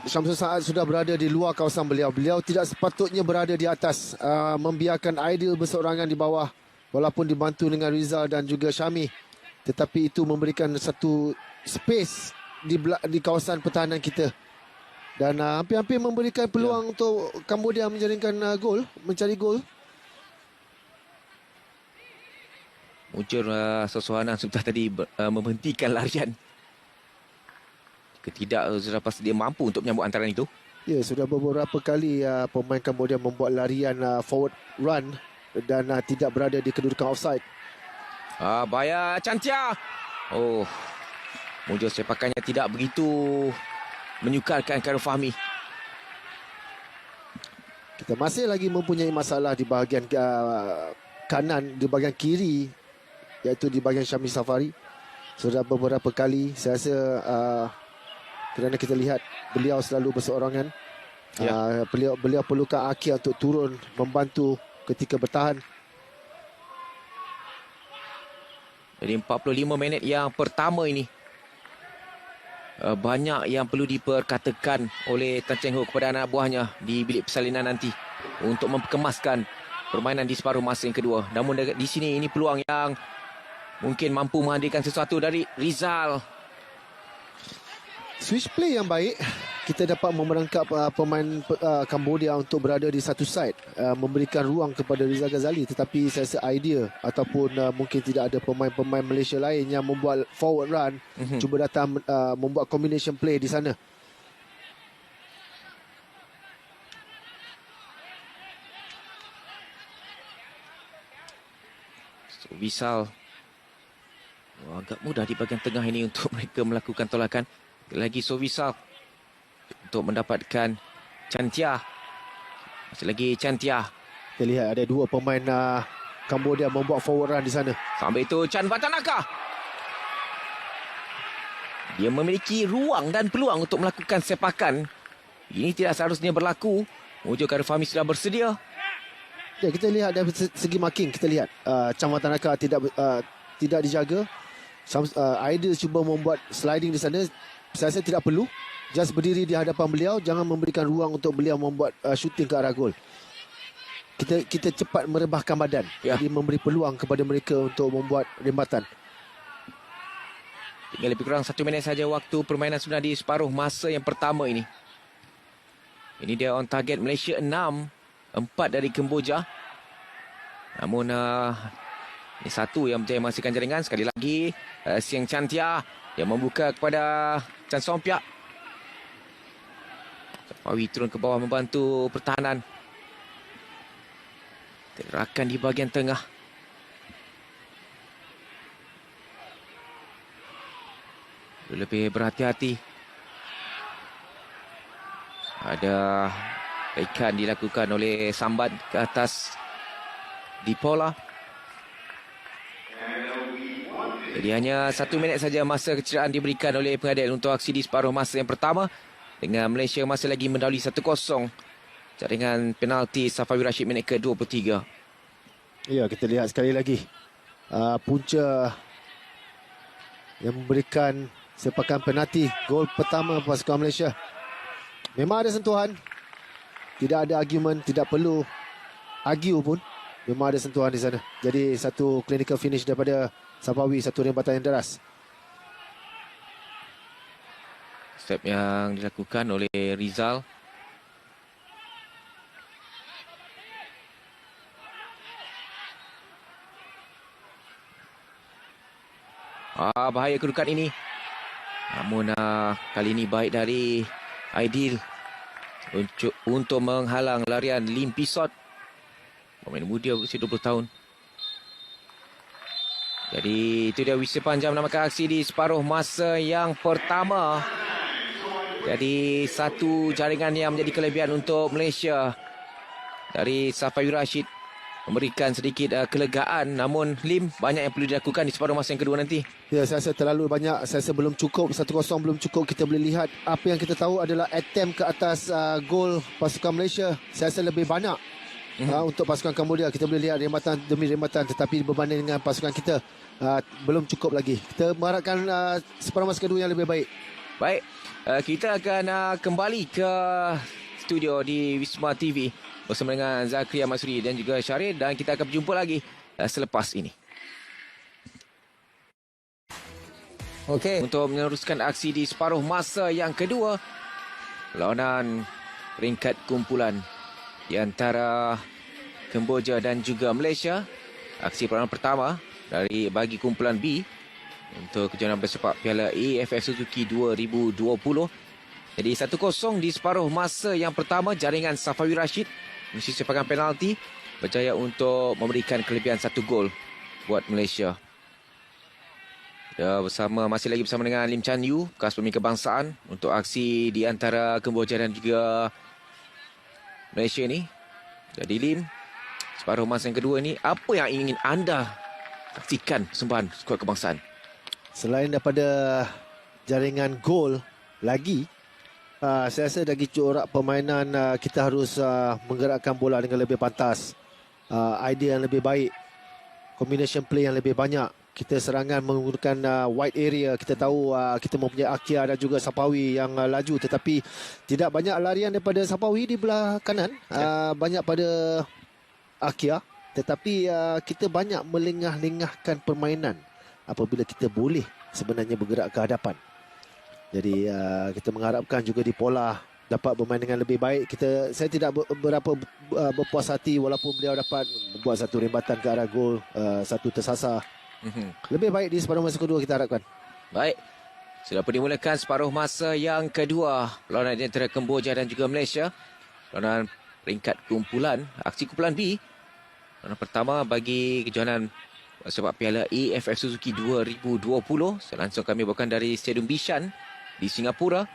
Syamsul Saad sudah berada di luar kawasan beliau. Beliau tidak sepatutnya berada di atas. Membiarkan Aidil berseorangan di bawah. Walaupun dibantu dengan Rizal dan juga Syami. Tetapi itu memberikan satu space di kawasan pertahanan kita. Dan hampir-hampir memberikan peluang untuk Kamboja menjaringkan gol. Mencari gol. muncul sesuatu sebentar tadi menghentikan larian. Jika tidak, sudah pasti dia mampu untuk menyambut antaran itu. Ya, sudah beberapa kali pemain Kamboja membuat larian forward run dan tidak berada di kedudukan offside. Bahaya Chantia. Muncul sepakannya tidak begitu menyukarkan Khairul Fahmi. Kita masih lagi mempunyai masalah di bahagian kanan, di bahagian kiri, iaitu di bahagian Syami Safari. Sudah beberapa kali saya rasa kerana kita lihat beliau selalu berseorangan. Beliau perlukan Akhil untuk turun membantu ketika bertahan. Jadi 45 minit yang pertama ini, banyak yang perlu diperkatakan oleh Tan Cheng Ho kepada anak buahnya di bilik persalinan nanti untuk memperkemaskan permainan di separuh masa yang kedua. Namun di sini ini peluang yang mungkin mampu menghadirkan sesuatu dari Rizal. Switch play yang baik. Kita dapat memerangkap pemain Kamboja untuk berada di satu side, memberikan ruang kepada Rizal Ghazali. Tetapi saya rasa idea ataupun mungkin tidak ada pemain-pemain Malaysia lain yang membuat forward run, cuba datang membuat combination play di sana. So, Rizal agak mudah di bahagian tengah ini untuk mereka melakukan tolakan. Lagi Sovisal untuk mendapatkan Chantia. Masih lagi Chantia. Kita lihat ada dua pemain Kamboja membuat forward run di sana. Sambil itu Chan Vatanaka. Dia memiliki ruang dan peluang untuk melakukan sepakan. Ini tidak seharusnya berlaku. Muncul Khairul Fahmi sudah bersedia. Ya, kita lihat dari segi marking, kita lihat Chan Vatanaka tidak dijaga. Aidil cuba membuat sliding di sana. Saya rasa tidak perlu. Just berdiri di hadapan beliau, jangan memberikan ruang untuk beliau membuat shooting ke arah gol. Kita cepat merebahkan badan. Jadi memberi peluang kepada mereka untuk membuat rembatan. Tinggal lebih kurang 1 minit saja waktu permainan sudah di separuh masa yang pertama ini. Ini dia on target Malaysia 6. 4 dari Kemboja. Namun ini satu yang berjaya menghasilkan jaringan. Sekali lagi Siang Chantia yang membuka kepada Chan Sompiak. Safawi turun ke bawah membantu pertahanan. Terakan di bahagian tengah. Lebih berhati-hati. Ada ikan dilakukan oleh Sambat ke atas Dipola. Jadi hanya 1 minit saja masa kecederaan diberikan oleh pengadil untuk aksi di separuh masa yang pertama. Dengan Malaysia masih lagi mendahului 1-0. Jaringan penalti Safawi Rashid minit ke-23. Ya, kita lihat sekali lagi. Punca yang memberikan sepakan penalti gol pertama pasukan Malaysia. Memang ada sentuhan. Tidak ada argument, tidak perlu argue pun. Memang ada sentuhan di sana. Jadi satu clinical finish daripada Safawi, satu rembatan yang deras. Step yang dilakukan oleh Rizal. Bahaya kedudukan ini. Namun kali ini baik dari Aidil untuk menghalang larian Lim Pisot. Pemain muda berusia 20 tahun. Jadi itu dia Wissapan Jam menamakan aksi di separuh masa yang pertama. Jadi satu jaringan yang menjadi kelebihan untuk Malaysia dari Safawi Rashid memberikan sedikit kelegaan, namun Lim banyak yang perlu dilakukan di separuh masa yang kedua nanti. Ya, saya rasa terlalu banyak. Saya rasa belum cukup. 1-0 belum cukup. Kita boleh lihat apa yang kita tahu adalah attempt ke atas gol pasukan Malaysia. Saya rasa lebih banyak untuk pasukan Kambodia. Kita boleh lihat rematan demi rematan, tetapi berbanding dengan pasukan kita belum cukup lagi. Kita mengharapkan separuh masa kedua yang lebih baik. Baik, kita akan kembali ke studio di Wisma TV bersama dengan Zakri Ahmad Suri dan juga Syaril, dan kita akan berjumpa lagi selepas ini. Okey, untuk meneruskan aksi di separuh masa yang kedua, perlawanan peringkat kumpulan di antara Kemboja dan juga Malaysia. Aksi perlawanan pertama dari bagi kumpulan B untuk kejohanan bersepak Piala AFF Suzuki 2020. Jadi 1-0 di separuh masa yang pertama. Jaringan Safawi Rashid mengisi sepakan penalti berjaya untuk memberikan kelebihan 1 gol buat Malaysia. Masih lagi bersama dengan Lim Chan Yu, bekas pemain kebangsaan, untuk aksi di antara Kemboja dan juga Malaysia ini. Jadi Lim, separuh masa yang kedua ini, apa yang ingin anda saksikan persembahan skuad kebangsaan? Selain daripada jaringan gol lagi, saya rasa dari corak permainan kita harus menggerakkan bola dengan lebih pantas, idea yang lebih baik, combination play yang lebih banyak. Kita serangan menggunakan wide area. Kita tahu kita mempunyai Akia dan juga Safawi yang laju, tetapi tidak banyak larian daripada Safawi di belah kanan. Banyak pada Akia, tetapi kita banyak melengah-lengahkan permainan apabila kita boleh sebenarnya bergerak ke hadapan. Jadi kita mengharapkan juga di pola dapat bermain dengan lebih baik. Saya tidak berapa berpuas hati walaupun beliau dapat membuat satu rembatan ke arah gol, satu tersasar. Lebih baik di separuh masa kedua kita harapkan. Baik, sudah pun dimulakan separuh masa yang kedua. Perlawanan di antara Kemboja dan juga Malaysia. Perlawanan peringkat kumpulan, aksi kumpulan B. Perlawanan pertama bagi kejohanan sepak Piala AFF Suzuki 2020. Langsung kami bawakan dari Stadium Bishan di Singapura.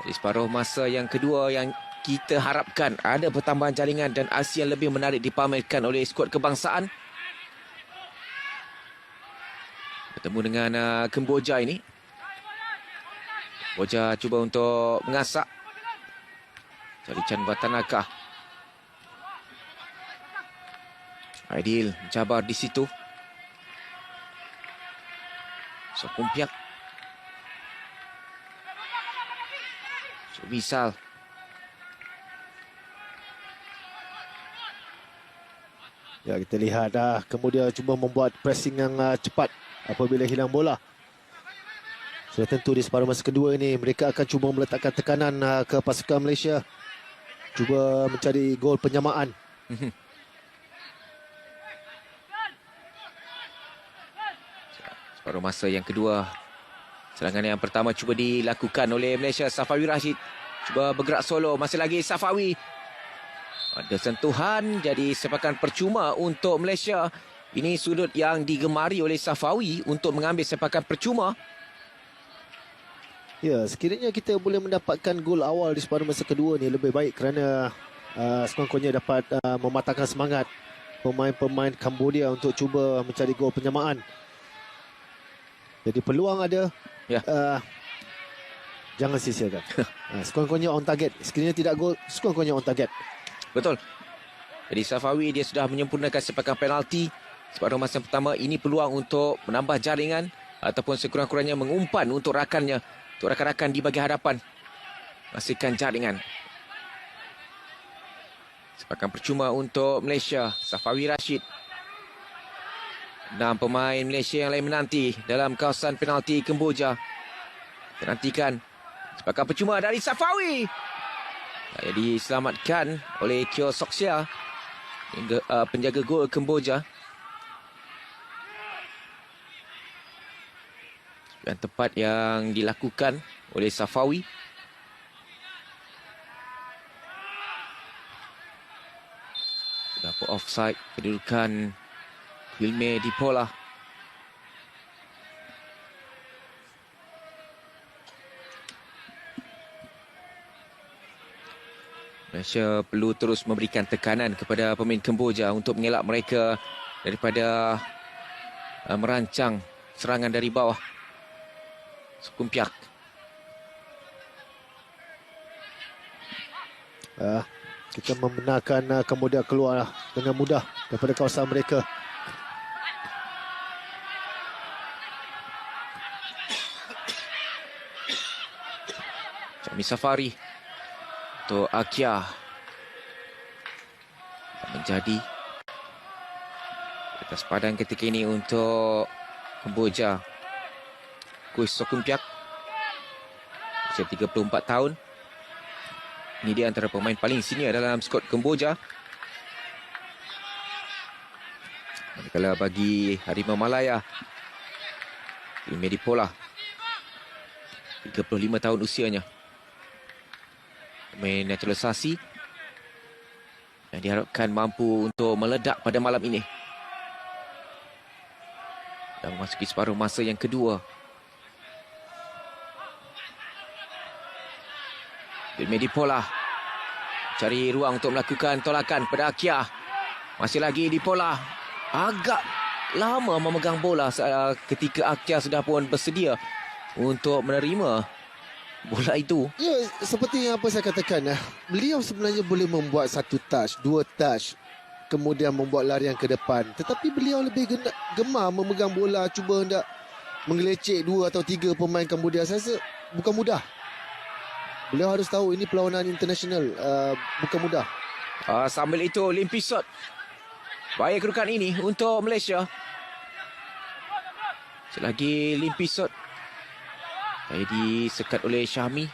Di separuh masa yang kedua yang kita harapkan ada pertambahan jaringan dan aksi yang lebih menarik dipamerkan oleh skuad kebangsaan. Bertemu dengan Kemboja ini. Kemboja cuba untuk mengasak. Cari Chan Watanaka. Aidil mencabar di situ. Sokumpiak. Misal. Ya, kita lihat kemudian cuba membuat pressing yang cepat apabila hilang bola. Sudah tentu di separuh masa kedua ini mereka akan cuba meletakkan tekanan ke pasukan Malaysia. Cuba mencari gol penyamaan. Separuh masa yang kedua. Serangan yang pertama cuba dilakukan oleh Malaysia. Safawi Rashid cuba bergerak solo. Masih lagi Safawi. Ada sentuhan, jadi sepakan percuma untuk Malaysia. Ini sudut yang digemari oleh Safawi untuk mengambil sepakan percuma. Ya, sekiranya kita boleh mendapatkan gol awal di separuh masa kedua ni lebih baik, kerana sekurang-kurangnya dapat mematahkan semangat pemain-pemain Kambodia untuk cuba mencari gol penyamaan. Jadi peluang ada. Ya. Jangan sia-siakan. Sekurang-kurangnya on target. Sekiranya tidak gol, sekurang-kurangnya on target. Betul. Jadi Safawi dia sudah menyempurnakan sepakan penalti. Separuh masa pertama ini peluang untuk menambah jaringan ataupun sekurang-kurangnya mengumpan untuk rakannya, untuk rakan-rakan di bahagian hadapan. Masihkan jaringan. Sepakan percuma untuk Malaysia. Safawi Rashid. 6 pemain Malaysia yang lain menanti dalam kawasan penalti Kemboja. Nantikan sepakan percuma dari Safawi. Jadi diselamatkan oleh Kyo Soksia, penjaga gol Kemboja. Yang tepat yang dilakukan oleh Safawi. Dapat offside kedudukan Wilme Dipola Malaysia perlu terus memberikan tekanan kepada pemain Kemboja untuk mengelak mereka daripada merancang serangan dari bawah. Sukumpiak. Kita membenarkan Kamboja keluar dengan mudah daripada kawasan mereka. Syahmi Safari untuk Akia. Menjadi atas padan ketika ini untuk Kemboja. Kuis Sokumpiak, usia 34 tahun. Ini dia antara pemain paling senior dalam skuad Kemboja. Manakala bagi Harimau Malaya, Medipola, 35 tahun usianya. Pemain naturalisasi yang diharapkan mampu untuk meledak pada malam ini. Dan memasuki separuh masa yang kedua. Medipola cari ruang untuk melakukan tolakan pada Akia. Masih lagi Dipola. Agak lama memegang bola ketika Akia sudah pun bersedia untuk menerima bola itu. Ya, seperti yang apa saya katakan, beliau sebenarnya boleh membuat satu touch, dua touch, kemudian membuat larian ke depan. Tetapi beliau lebih gemar memegang bola, cuba hendak menggelecek 2 atau 3 pemain Kamboja. Saya rasa bukan mudah. Beliau harus tahu ini perlawanan internasional, bukan mudah. Sambil itu Lim Pisot. Baik kedudukan ini untuk Malaysia. Selagi Lim Pisot disekat oleh Syahmi.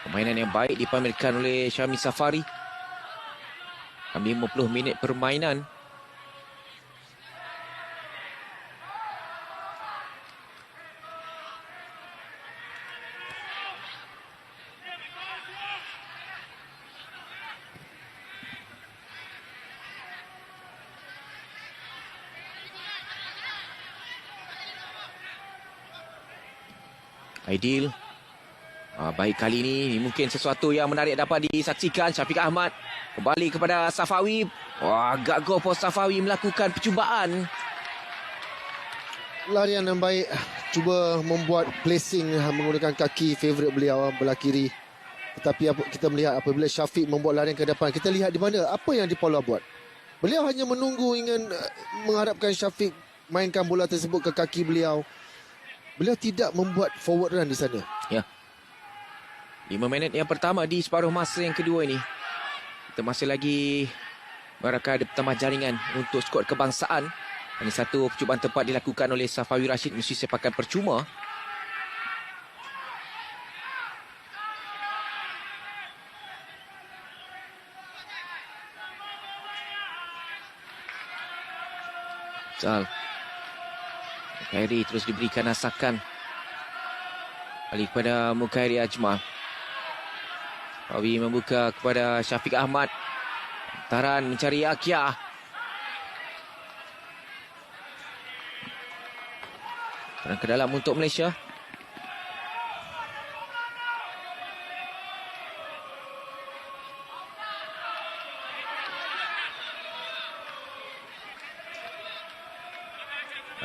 Permainan yang baik dipamerkan oleh Syahmi Safari. 50 minit permainan. Aidil. Baik kali ini mungkin sesuatu yang menarik dapat disaksikan. Syafiq Ahmad kembali kepada Safawi. Agak gopoh Safawi melakukan percubaan. Larian yang baik, cuba membuat placing menggunakan kaki favourite beliau belah kiri. Tetapi kita melihat apabila Syafiq membuat larian ke depan, kita lihat di mana apa yang Dipola buat. Beliau hanya menunggu ingin mengharapkan Syafiq mainkan bola tersebut ke kaki beliau. Beliau tidak membuat forward run di sana. Ya. 5 minit yang pertama di separuh masa yang kedua ini. Kita masih lagi berangkat ada pertambah jaringan untuk skuad kebangsaan. Hanya satu percubaan tepat dilakukan oleh Safawi Rashid, mesti sepakan percuma. Zal. Mukairi terus diberikan asakan. Balik kepada Mukairi Ajmal. Rawi membuka kepada Syafiq Ahmad. Hantaran mencari Akia. Serang ke dalam untuk Malaysia.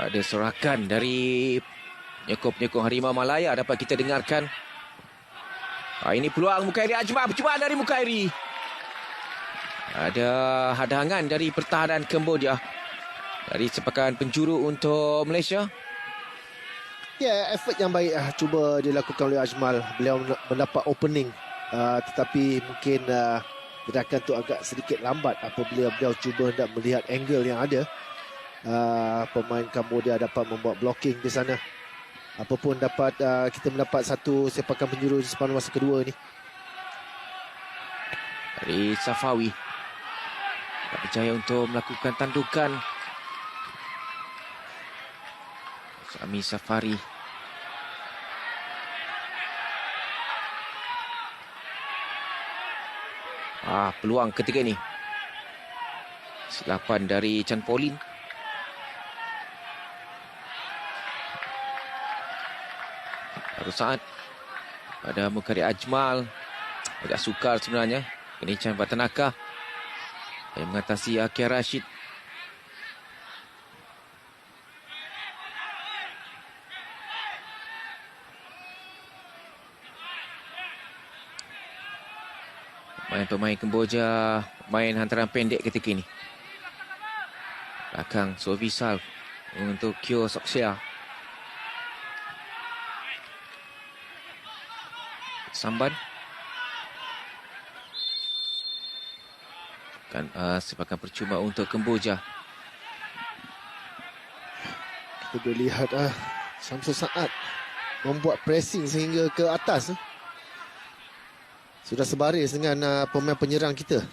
Ada sorakan dari penyokong Harimau Malaya dapat kita dengarkan. Ini peluang Mukairi Ajmal. Percubaan dari Mukairi. Ada hadangan dari pertahanan Kemboja. Dari sepakan penjuru untuk Malaysia. Ya, effort yang baik cuba dilakukan oleh Ajmal. Beliau mendapat opening. Tetapi mungkin gerakan tu agak sedikit lambat apabila beliau cuba hendak melihat angle yang ada. Pemain Kamboja dapat membuat blocking di sana. Apapun dapat kita mendapat satu sepakan penjuru di separuh masa kedua ni. Dari Safawi. Tak berjaya untuk melakukan tandukan. Syahmi Safari. Peluang ketiga ni. Silapan dari Chan Pauline. Baru saat pada Mukari Ajmal. Agak sukar sebenarnya. Kenincan Batanaka yang mengatasi Akia Rashid. Pemain-pemain Kemboja main hantaran pendek ketika ini. Belakang Sovisal untuk Kyo Soksia. Samban. Sepakan percuma untuk Kemboja. Kita boleh lihat Syamsul Saad membuat pressing sehingga ke atas. Sudah sebaris dengan pemain penyerang kita.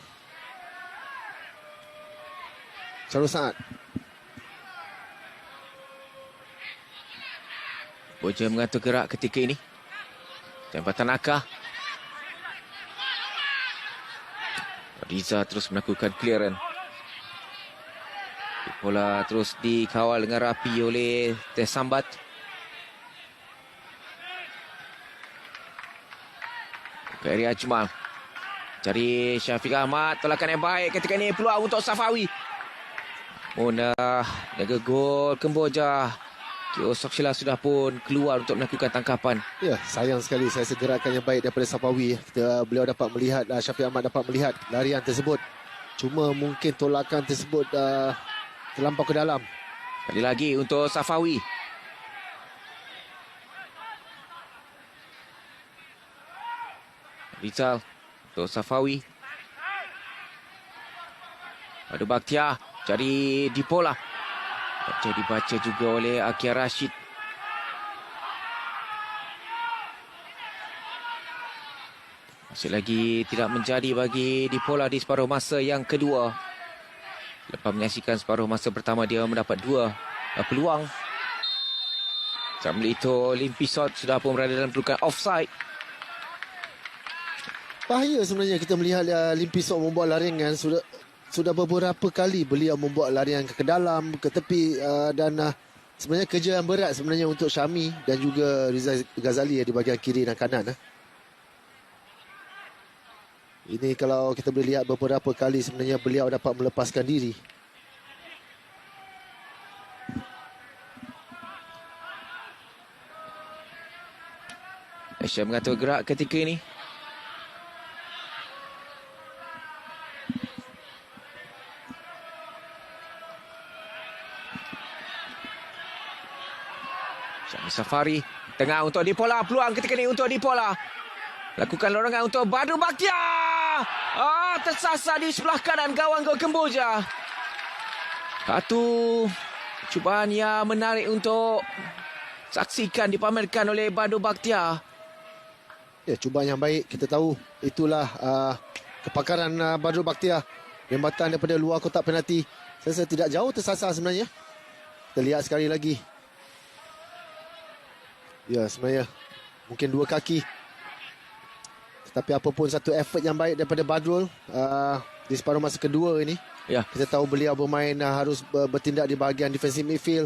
Syamsul Saad. Kemboja mengatur gerak ketika ini. Jambatan Akah. Riza terus melakukan clearance. Bola terus dikawal dengan rapi oleh Teh Sambat. Khairi Ajmal. Cari Syafiq Ahmad. Tolakan yang baik ketika ini. Peluang untuk Safawi. Jaga gol Kemboja. Kyo Soksila sudah pun keluar untuk melakukan tangkapan. Ya, sayang sekali saya segerakan yang baik daripada Safawi. Beliau dapat melihat, Syafiq Ahmad dapat melihat larian tersebut. Cuma mungkin tolakan tersebut terlampau ke dalam. Kali lagi untuk Safawi. Rizal untuk Safawi. Pada Bakhtiar cari Dipola. Dibaca juga oleh Akia Rashid. Masih lagi tidak menjadi bagi Dipola di separuh masa yang kedua. Lepas menyaksikan separuh masa pertama, dia mendapat 2 peluang. Sambil itu Limpisot sudah pun berada dalam pelukan offside. Bahaya sebenarnya kita melihat Limpisot membuat larian. Sudah beberapa kali beliau membuat larian ke dalam, ke tepi dan sebenarnya kerja yang berat sebenarnya untuk Syami dan juga Rizal Ghazali di bahagian kiri dan kanan. Ini kalau kita boleh lihat beberapa kali sebenarnya beliau dapat melepaskan diri. Aisyah mengatur gerak ketika ini. Syami Safari. Tengah untuk Dipola. Peluang ketika ini untuk Dipola. Lakukan lorongan untuk Badru Bakhtiar. Tersasar di sebelah kanan gawang gol Kemboja. Satu cubaan yang menarik untuk saksikan dipamerkan oleh Badru Bakhtiar. Ya, cubaan yang baik. Kita tahu itulah kepakaran Badru Bakhtiar. Lembatan daripada luar kotak penalti. Saya rasa tidak jauh tersasar sebenarnya. Kita lihat sekali lagi. Ya, sebenarnya mungkin 2 kaki. Tetapi apapun satu effort yang baik daripada Badrul di separuh masa kedua ini. Ya. Kita tahu beliau bermain harus bertindak di bahagian defensive midfield.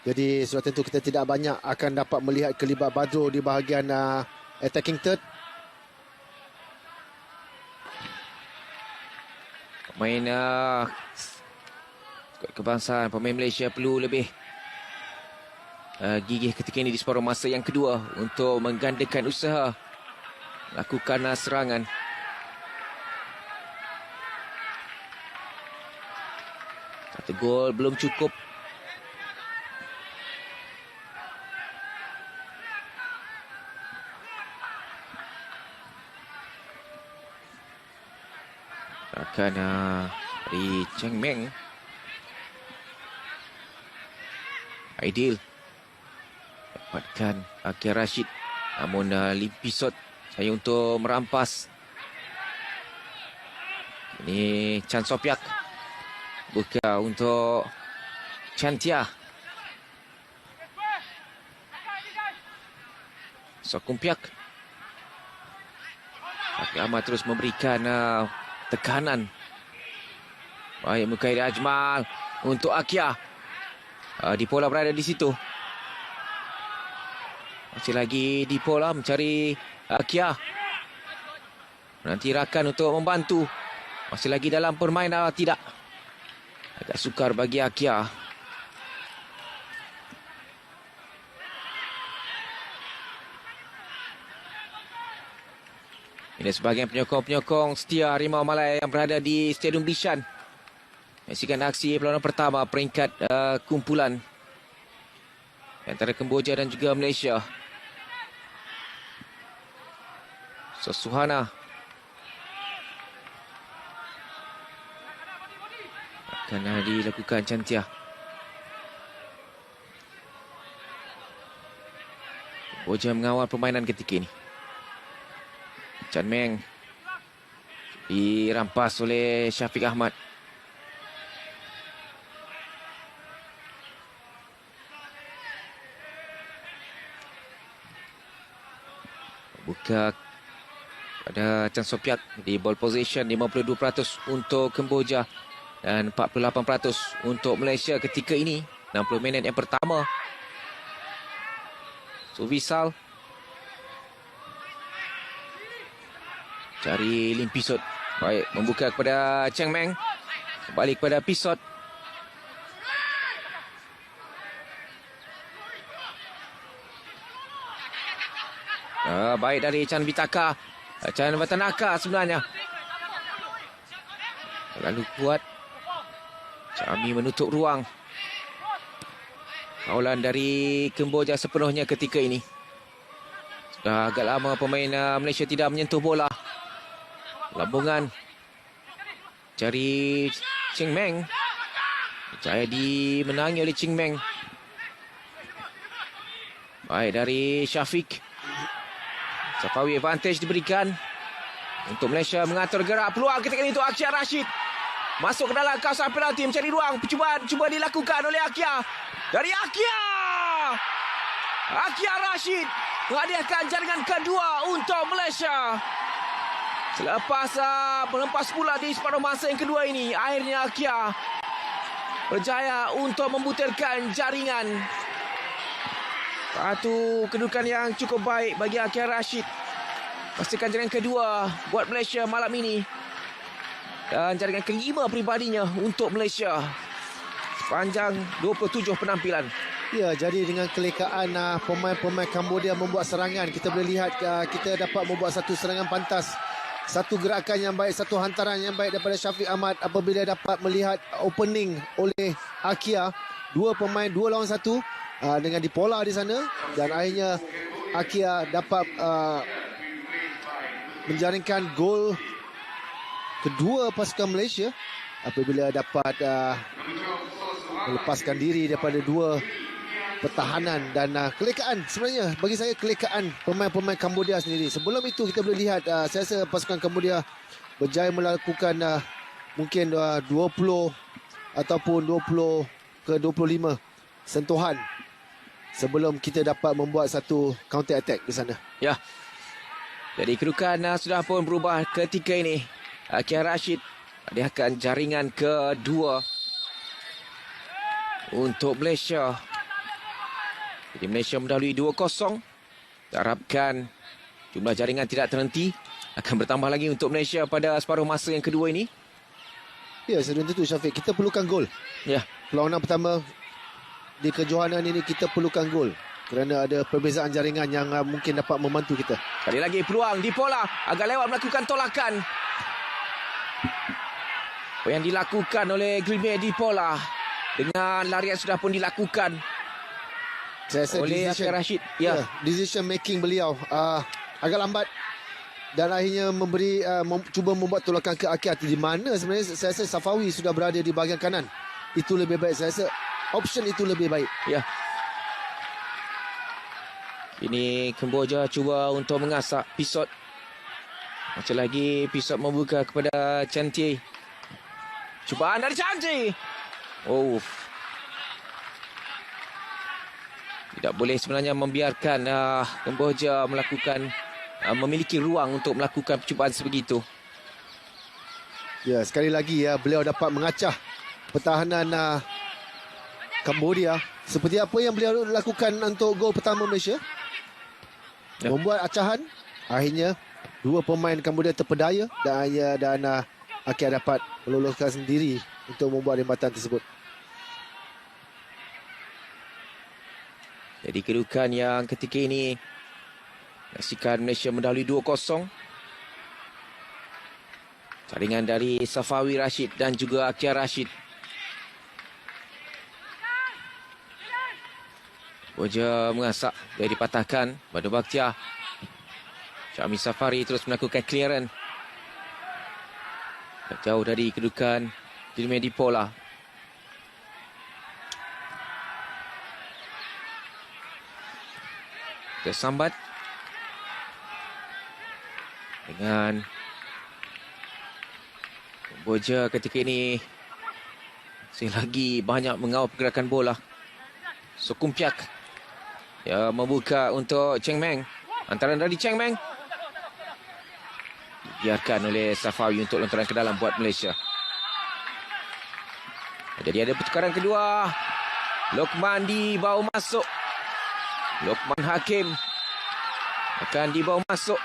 Jadi sudah tentu kita tidak banyak akan dapat melihat kelibat Badrul di bahagian attacking third. Pemain kebangsaan, pemain Malaysia perlu lebih gigih ketika ini di separuh masa yang kedua untuk menggandakan usaha lakukan serangan. Satu gol belum cukup. Akan dari Cheng Meng. Aidil dapatkan Akia Rashid. Namun Limpisot saya untuk merampas. Ini Chan Sopiak. Buka untuk Chantia. Sokumpiak. Akhil Ahmad terus memberikan tekanan. Baik, Mukhairi Ajmal untuk Akia. Dipola berada di situ. Masih lagi di pola mencari Kia. Nanti rakan untuk membantu. Masih lagi dalam permainan, tidak. Agak sukar bagi Kia. Ini sebahagian penyokong-penyokong setia Harimau Malaya yang berada di Stadium Bishan. Menyaksikan aksi perlawanan pertama peringkat kumpulan antara Kemboja dan juga Malaysia. Suhana akan dilakukan Chantia. Kemboja mengawal permainan ketika ini. Chan Meng dirampas oleh Syafiq Ahmad. Buka pada Chan Sopiak di ball position 52% untuk Kemboja dan 48% untuk Malaysia ketika ini. 60 minit yang pertama. Suvisal cari Lim Pisot. Baik, membuka kepada Cheng Meng. Kembali kepada Pisot. Baik dari Chan Vitaka. Chan Vatanaka sebenarnya. Lalu kuat. Cami menutup ruang. Kawalan dari Kemboja sepenuhnya ketika ini. Sudah agak lama pemain Malaysia tidak menyentuh bola. Lambungan. Cari Cheng Meng. Percaya dimenangi oleh Cheng Meng. Baik dari Syafiq. Safawi advantage diberikan. Untuk Malaysia mengatur gerak. Peluang ketika ini untuk Akia Rashid. Masuk ke dalam kawasan penalti mencari ruang. Percubaan cuba dilakukan oleh Akia. Dari Akia. Akia Rashid menghadiahkan jaringan kedua untuk Malaysia. Selepas melempas pula di separuh masa yang kedua ini, akhirnya Kia berjaya untuk membutirkan jaringan. Satu kedudukan yang cukup baik bagi Akia Rashid. Pastikan jaringan kedua buat Malaysia malam ini. Dan jaringan kelima peribadinya untuk Malaysia. Sepanjang 27 penampilan. Ya, jadi dengan kelekaan pemain-pemain Kambodia membuat serangan, kita boleh lihat kita dapat membuat satu serangan pantas. Satu gerakan yang baik, satu hantaran yang baik daripada Syafiq Ahmad apabila dapat melihat opening oleh Akia. Dua pemain, 2 lawan 1 dengan dipola di sana. Dan akhirnya Akia dapat menjaringkan gol kedua pasukan Malaysia apabila dapat melepaskan diri daripada dua pertahanan dan kelekaan. Sebenarnya bagi saya kelekaan pemain-pemain Kambodia sendiri. Sebelum itu kita boleh lihat saya rasa pasukan Kambodia berjaya melakukan mungkin 20 ataupun 20 ke 25 sentuhan sebelum kita dapat membuat satu counter attack di sana. Ya. Jadi kedudukan sudah pun berubah ketika ini. Akia Rashid hadiahkan jaringan kedua untuk Malaysia. Jadi Malaysia mendahului 2-0. Diharapkan jumlah jaringan tidak terhenti. Akan bertambah lagi untuk Malaysia pada separuh masa yang kedua ini. Ya, sudah tentu Syafiq. Kita perlukan gol. Ya. Perlawanan pertama di kejohanan ini kita perlukan gol. Kerana ada perbezaan jaringan yang mungkin dapat membantu kita. Kali lagi peluang di pola. Agak lewat melakukan tolakan. Apa yang dilakukan oleh Grimé di pola. Dengan larian sudah pun dilakukan Saya rasa oleh Akia Rashid. Ya. Decision making beliau agak lambat dan akhirnya cuba membuat tolakan ke Akia. Di mana sebenarnya saya rasa Safawi sudah berada di bahagian kanan. Itu lebih baik. Saya rasa option itu lebih baik. Ya. Ini Kemboja cuba untuk mengasak Pisot. Macam lagi Pisot membuka kepada Chanti. Cubaan dari Chanti. Oh. Tidak boleh sebenarnya membiarkan Kemboja melakukan memiliki ruang untuk melakukan percubaan sebegitu. Ya, sekali lagi beliau dapat mengacah pertahanan Kambodia. Seperti apa yang beliau lakukan untuk gol pertama Malaysia. Ya. Membuat acahan. Akhirnya dua pemain Kambodia terpedaya dan Akia dapat meloloskan sendiri untuk membuat rebatan tersebut. Jadi kedudukan yang ketika ini menyaksikan Malaysia mendahului 2-0. Jaringan dari Safawi Rashid dan juga Akia Rashid. Boja mengasak, dari dipatahkan pada Bakhtiar. Syami Safari terus melakukan clearance. Jauh dari kedudukan Gilme Dipola. Tersambat dengan Boja ketika ini masih lagi banyak mengawal pergerakan bola. Sokumpiak ya membuka untuk Cheng Meng. Antaran dari Cheng Meng dibiarkan oleh Safawi untuk lontaran ke dalam buat Malaysia. Jadi ada pertukaran kedua. Lokman dibawa masuk. Lokman Hakim akan dibawa masuk.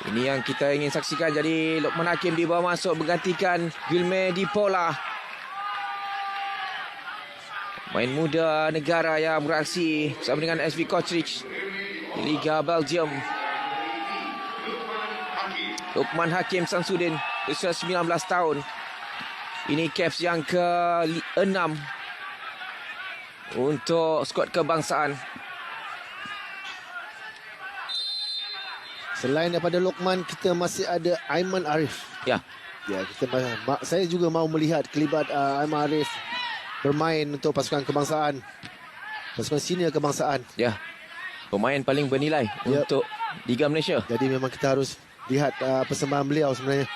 Ini yang kita ingin saksikan. Jadi Lokman Hakim dibawa masuk menggantikan Gilme Dipola. Main muda negara yang beraksi bersama dengan SV Kortrijk di Liga Belgium. Lokman Hakim Samsudin berusia 19 tahun. Ini caps yang ke-6 untuk skuad kebangsaan. Selain daripada Lokman, kita masih ada Aiman Arif. Ya, Saya juga mahu melihat kelibat Aiman Arif bermain untuk pasukan kebangsaan, pasukan senior kebangsaan. ya. Pemain paling bernilai untuk Liga Malaysia. Jadi memang kita harus lihat persembahan beliau sebenarnya.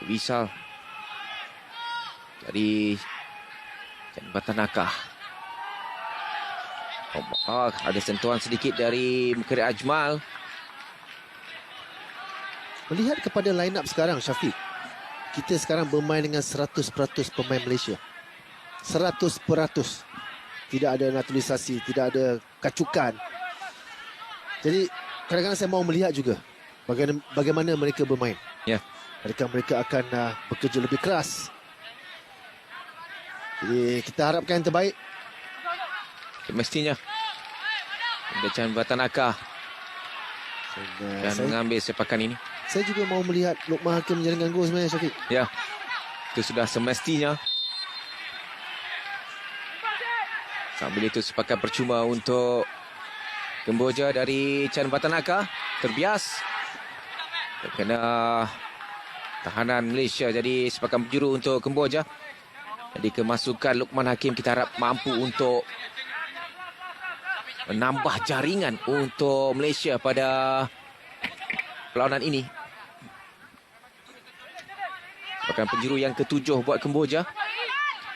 Wisal dari Jambatan Nakah. Ada sentuhan sedikit dari Mukri Ajmal. Melihat kepada line up sekarang, Syafiq, kita sekarang bermain dengan 100% pemain Malaysia. 100%. Tidak ada naturalisasi, tidak ada kacukan. Jadi kadang-kadang saya mahu melihat juga bagaimana mereka bermain. Ya. Adakah mereka akan bekerja lebih keras? Jadi kita harapkan yang terbaik. Mestinya Jambatan Nakah dan mengambil sepakan ini. Saya juga mahu melihat Lokman Hakim menjaringkan gol sebenarnya, Syafiq. Ya, itu sudah semestinya. Sambil itu sepakan percuma untuk Kemboja dari Jambatan Nakah. Terbias terkena tahanan Malaysia. Jadi sepakan penjuru untuk Kemboja. Jadi kemasukan Lokman Hakim kita harap mampu untuk menambah jaringan untuk Malaysia pada perlawanan ini. Sepakan penjuru yang ke-7 buat Kemboja.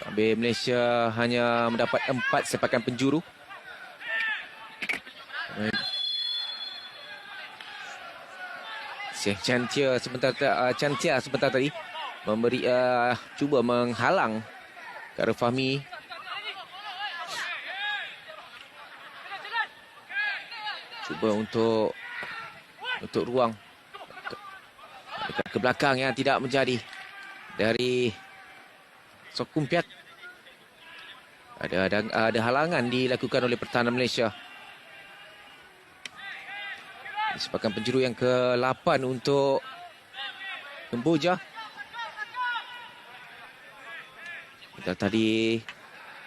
Tapi Malaysia hanya mendapat 4 sepakan penjuru. Chantia sebentar tadi memberi cuba menghalang Kara Fahmi. Cuba untuk ruang dekat ke belakang yang tidak menjadi dari Sokumpiat. Ada halangan dilakukan oleh pertahanan Malaysia. Sepakan penjuru yang ke-8 untuk Kemboja. Kita tadi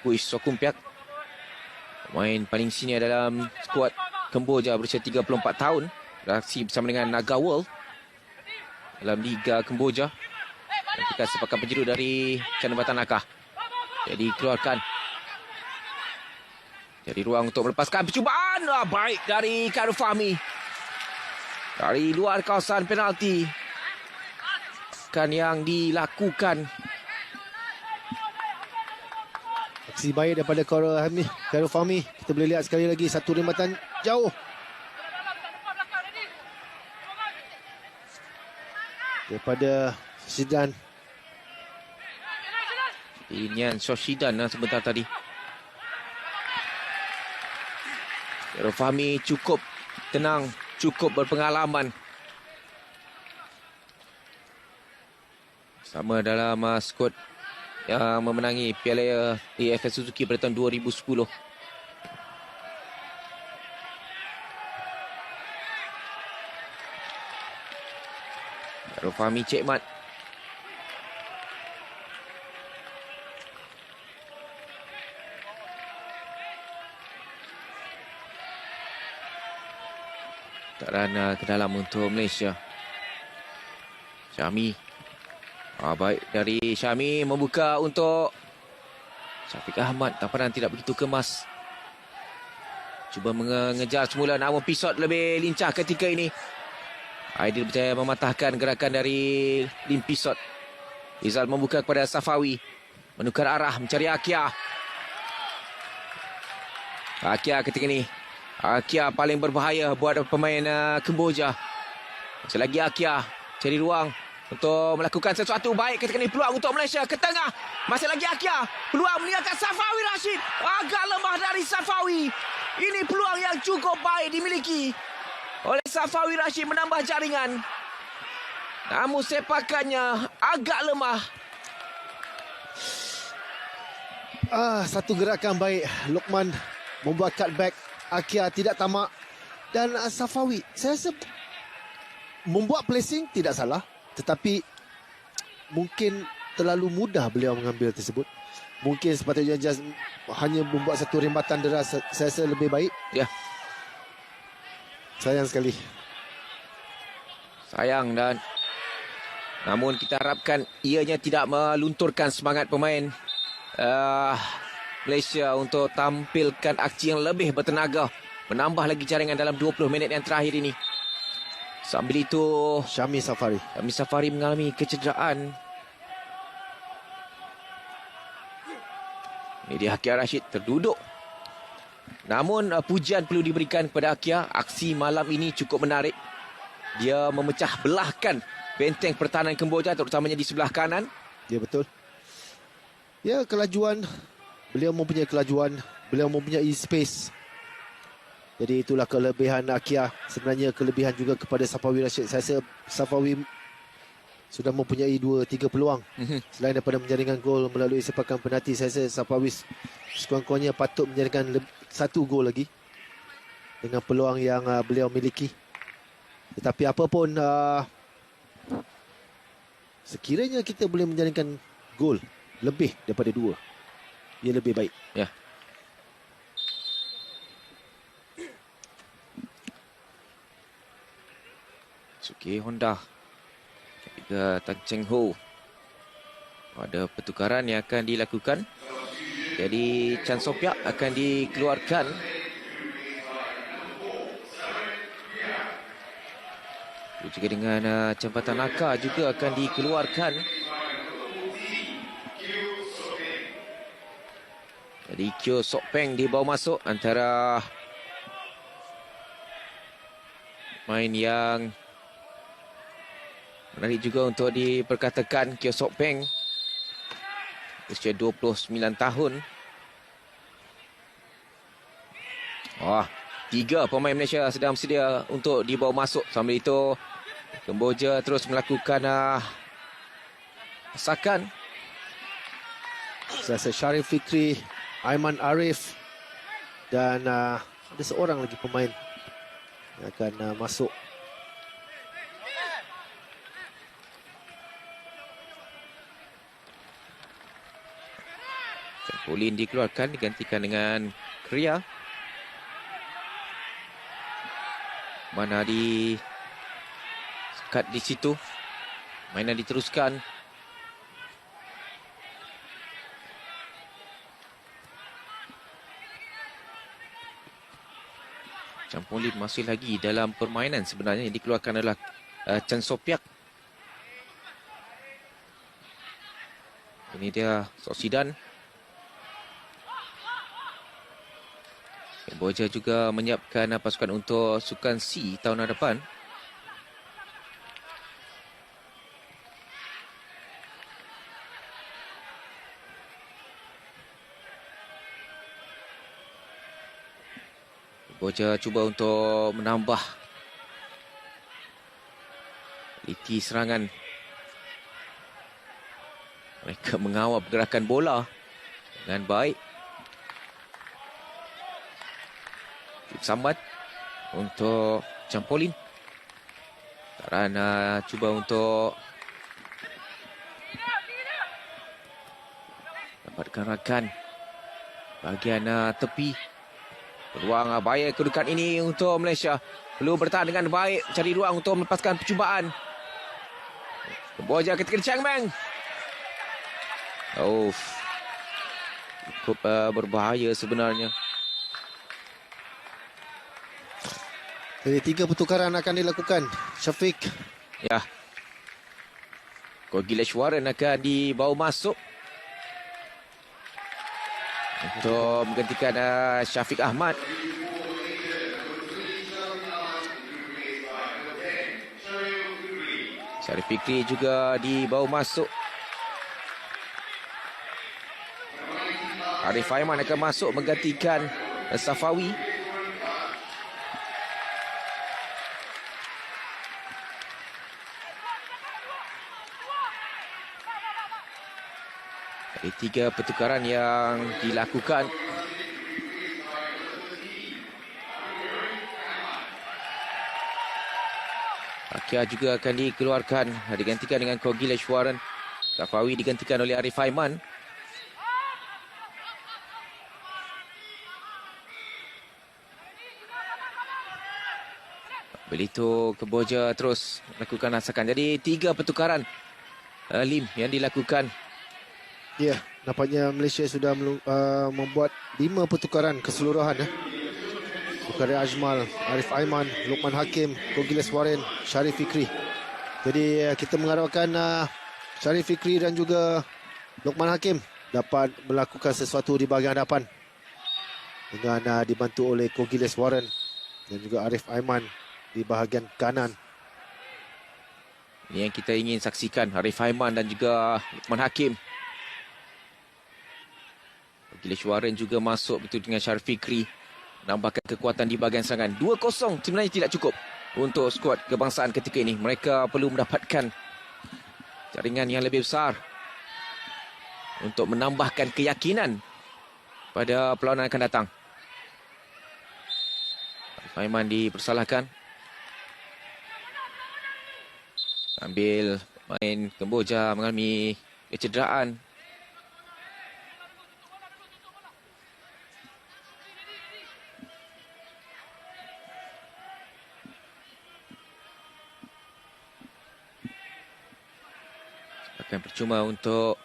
Puish Sokumpiat, pemain paling senior dalam skuad Kemboja, berusia 34 tahun, beraksi bersama dengan Naga World dalam Liga Kemboja. Dan kita sepakan penjuru dari Jambatan Nakah. Jadi keluarkan. Jadi ruang untuk melepaskan percubaan. Baik dari Khairul Fahmi. Dari luar kawasan penalti. Kan yang dilakukan. Aksi baik daripada Khairul Fahmi. Kita boleh lihat sekali lagi satu rembatan jauh. daripada Sidan. Inian Shoshidan sebentar tadi. Darul Fahmi cukup tenang, cukup berpengalaman. Sama dalam skuad yang memenangi Piala AFF Suzuki pada tahun 2010. Darul Fahmi Cik Mat. Tekanan ke dalam untuk Malaysia. Syami. Baik dari Syami membuka untuk Syafiq Ahmad. Tamparan tidak begitu kemas. Cuba mengejar semula, namun Pisot lebih lincah ketika ini. Aidil berjaya mematahkan gerakan dari Lim Pisot. Rizal membuka kepada Safawi. Menukar arah mencari Akia. Akia ketika ini. Akia paling berbahaya buat pemain Kemboja. Masih lagi Akia cari ruang untuk melakukan sesuatu baik ketika ini. Peluang untuk Malaysia ke tengah. Masih lagi Akia. Peluang meninggalkan Safawi Rashid. Agak lemah dari Safawi. Ini peluang yang cukup baik dimiliki oleh Safawi Rashid menambah jaringan. Namun sepakannya agak lemah. Satu gerakan baik. Luqman membuat cutback. Akia tidak tamak. Dan Safawi, saya rasa membuat placing tidak salah. Tetapi mungkin terlalu mudah beliau mengambil tersebut. Mungkin sepatutnya just hanya membuat satu rembatan deras. Saya rasa lebih baik. Ya. Sayang sekali. Sayang dan namun kita harapkan ianya tidak melunturkan semangat pemain Malaysia untuk tampilkan aksi yang lebih bertenaga. Menambah lagi jaringan dalam 20 minit yang terakhir ini. Sambil itu Syami Safari. Syami Safari mengalami kecederaan. Ini dia Akia Rashid terduduk. Namun pujian perlu diberikan kepada Akia. Aksi malam ini cukup menarik. Dia memecah belahkan benteng pertahanan Kemboja, terutamanya di sebelah kanan. Ya, betul. Ya, kelajuan. Beliau mempunyai kelajuan. Beliau mempunyai space. Jadi itulah kelebihan Akia. Sebenarnya kelebihan juga kepada Safawi Rashid. Saya rasa Safawi sudah mempunyai 2-3 peluang. Selain daripada menjaringkan gol melalui sepakan penalti, saya rasa Safawi sekurang-kurangnya patut menjaringkan satu gol lagi dengan peluang yang beliau miliki. Tetapi apapun, sekiranya kita boleh menjaringkan gol lebih daripada 2, ia lebih baik. Ya. Suki Honda ketika Tan Cheng Ho. Ada pertukaran yang akan dilakukan. Jadi Chan Sopiak akan dikeluarkan. Juga dengan Campatan Naka juga akan dikeluarkan. Jadi Kyo Sok Peng dibawa masuk antara main yang menarik juga untuk diperkatakan. Kyo Sok Peng usia 29 tahun. Wah, 3 pemain Malaysia sedang bersedia untuk dibawa masuk. Sambil itu Kemboja terus melakukan masakan. Saya rasa Syarif Fikri, Aiman Arif dan ada seorang lagi pemain yang akan masuk. Pauline dikeluarkan, digantikan dengan Kria. Mana di sekat di situ. Mainan diteruskan. Campolin masih lagi dalam permainan sebenarnya. Yang dikeluarkan adalah Chan Sopiak. Ini dia Sok Sidan. Kamboja juga menyiapkan pasukan untuk Sukan C tahun depan. Kamboja cuba untuk menambah liti serangan. Mereka mengawal pergerakan bola dengan baik. Sambat untuk Campolin. Taran cuba untuk dapatkan rakan bahagian tepi. Peluang bahaya kedudukan ini untuk Malaysia. Perlu bertahan dengan baik, cari ruang untuk melepaskan percubaan. Kamboja ketika Chang Meng. Cukup berbahaya sebenarnya. Jadi 3 pertukaran akan dilakukan. Syafiq. Ya. Gileshwaran akan dibawa masuk untuk menggantikan Syafiq Ahmad. Syarif Fikri juga dibawa masuk. Arif Aiman akan masuk menggantikan Safawi. Dari 3 pertukaran yang dilakukan. Akia juga akan dikeluarkan, digantikan dengan Gileshwaran. Safawi digantikan oleh Arif Aiman. Begitu Kamboja terus melakukan asakan. Jadi 3 pertukaran Lim yang dilakukan. Ya, nampaknya Malaysia sudah membuat 5 pertukaran keseluruhan. Bukhari Ajmal, Arif Aiman, Luqman Hakim, Gileshwaran, Syarif Fikri. Jadi kita mengharapkan Syarif Fikri dan juga Luqman Hakim dapat melakukan sesuatu di bahagian hadapan dengan dibantu oleh Gileshwaran dan juga Arif Aiman di bahagian kanan. Ini yang kita ingin saksikan, Arif Aiman dan juga Luqman Hakim. Gileshwaran juga masuk betul dengan Syarif Fikri. Menambahkan kekuatan di bahagian serangan. 2-0 sebenarnya tidak cukup untuk skuad kebangsaan ketika ini. Mereka perlu mendapatkan jaringan yang lebih besar untuk menambahkan keyakinan pada perlawanan akan datang. Aiman dipersalahkan. Ambil main Kamboja mengalami kecederaan. Akan percuma untuk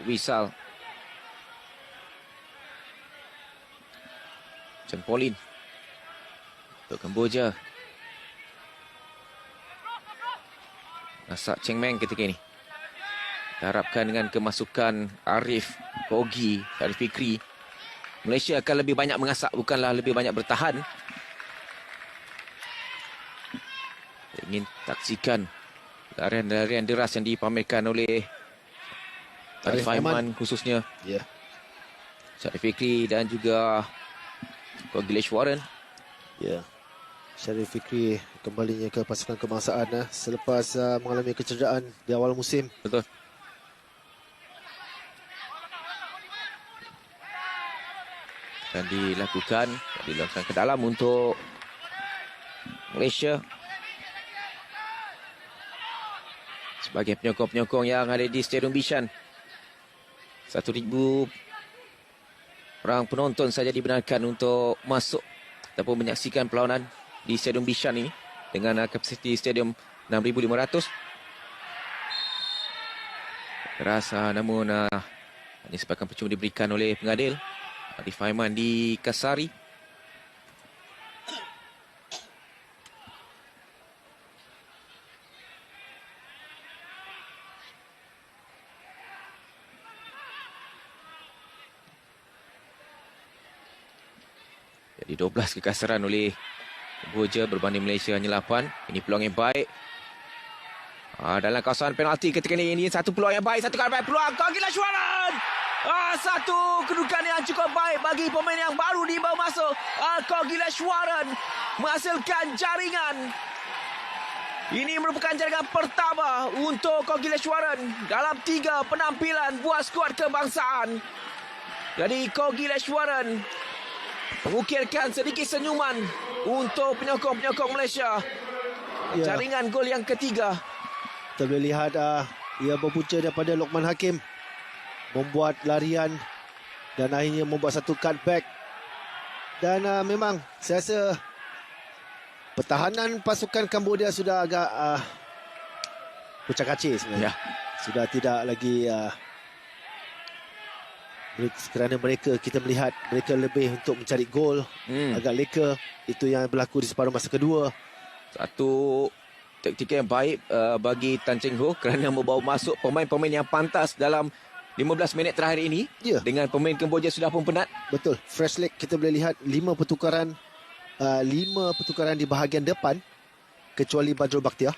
Wisal. Campolin untuk Kamboja. Nasak Cheng Meng ketika ini. Kita harapkan dengan kemasukan Arif, Kogi, Syarif Fikri, Malaysia akan lebih banyak mengasak, bukanlah lebih banyak bertahan. Ingin saksikan larian-larian deras yang dipamerkan oleh Arif Aiman khususnya. Ya. Syarif Fikri dan juga Gileshwaran. Ya. Syarif Fikri kembalinya ke pasukan kebangsaan selepas mengalami kecederaan di awal musim. Betul. Dan dilakukan ke dalam untuk Malaysia. Sebagai penyokong-penyokong yang ada di Stadium Bishan. 1,000 orang penonton saja dibenarkan untuk masuk ataupun menyaksikan perlawanan di Stadium Bishan ini dengan kapasiti stadium 6,500. Rasa namun hanya sepakan percuma diberikan oleh pengadil. Arif Aiman di Kasari. Jadi 12 kekasaran oleh Kamboja berbanding Malaysia hanya 8. Ini peluang yang baik. Dalam kawasan penalti ketika ini satu peluang yang baik. Satu kali baik peluang. Gileshwaran. Satu kedudukan yang cukup baik bagi pemain yang baru dibawa masuk. Kogileshwaran menghasilkan jaringan. Ini merupakan jaringan pertama untuk Kogileshwaran dalam 3 penampilan buat skuad kebangsaan. Jadi Kogileshwaran mengukirkan sedikit senyuman untuk penyokong-penyokong Malaysia. Ya. Jaringan gol yang ketiga. Kita boleh lihat ia berpunca daripada Lokman Hakim, membuat larian dan akhirnya membuat satu cutback. Dan memang saya rasa pertahanan pasukan Cambodia sudah agak kucak-kacir sebenarnya. Ya. Sudah tidak lagi kerana kita melihat mereka lebih untuk mencari gol, agak leka. Itu yang berlaku di separuh masa kedua. Satu taktik yang baik bagi Tan Cheng Ho kerana membawa masuk pemain-pemain yang pantas dalam 15 minit terakhir ini. Ya. Dengan pemain Kemboja sudah pun penat. Betul. Fresh leg, kita boleh lihat 5 pertukaran di bahagian depan kecuali Badrul Bakhtiar.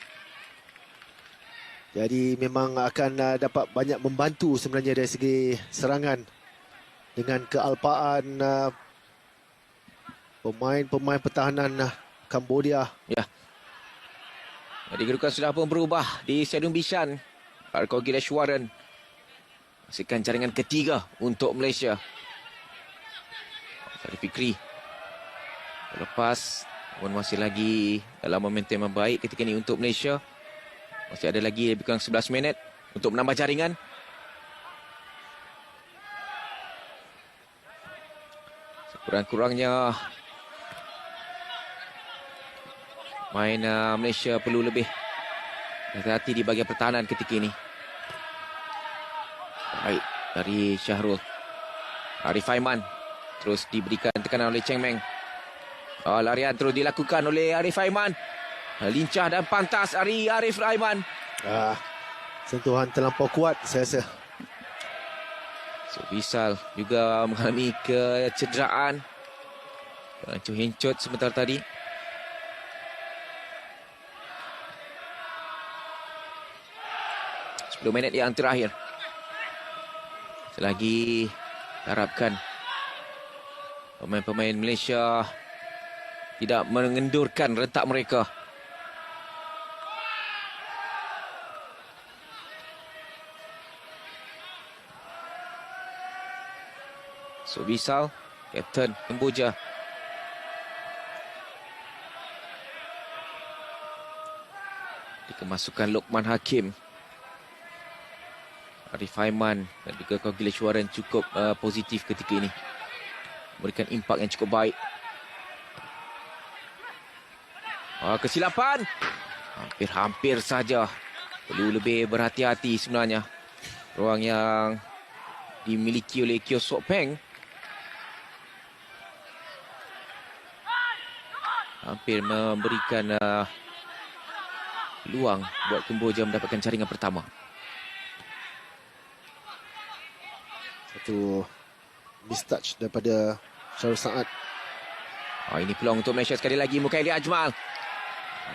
Jadi memang akan dapat banyak membantu sebenarnya dari segi serangan dengan kealpaan pemain pertahanan Cambodia. Ya. Jadi kedudukan sudah pun berubah di Stadium Bishan. Kogileshwaran hasilkan jaringan ketiga untuk Malaysia. Syarif Fikri lepas, namun masih lagi dalam momentum yang baik ketika ini untuk Malaysia. Masih ada lagi lebih kurang 11 minit untuk menambah jaringan. Sekurang-kurangnya main Malaysia perlu lebih hati-hati di bahagian pertahanan ketika ini. Baik dari Syahrul. Arif Aiman terus diberikan tekanan oleh Cheng Meng. Larian terus dilakukan oleh Arif Aiman. Lincah dan pantas Arif Aiman. Sentuhan terlampau kuat saya rasa. Visal juga mengalami kecederaan. Hencut sebentar tadi. Minit yang terakhir. Selagi harapkan pemain-pemain Malaysia tidak mengendurkan rentak mereka. Visal, Kapten Kemboja. Dikemasukan Lokman Hakim. Arif Aiman dan juga Kogileshwaran cukup positif ketika ini. Memberikan impak yang cukup baik. Kesilapan. Hampir-hampir saja. Perlu lebih berhati-hati sebenarnya. Ruang yang dimiliki oleh Kyo Sok Peng. Hampir memberikan peluang buat Kemboja mendapatkan jaringan pertama. Satu mistouch daripada Syarul Saad. Ini peluang untuk Malaysia sekali lagi. Mukaili Ajmal.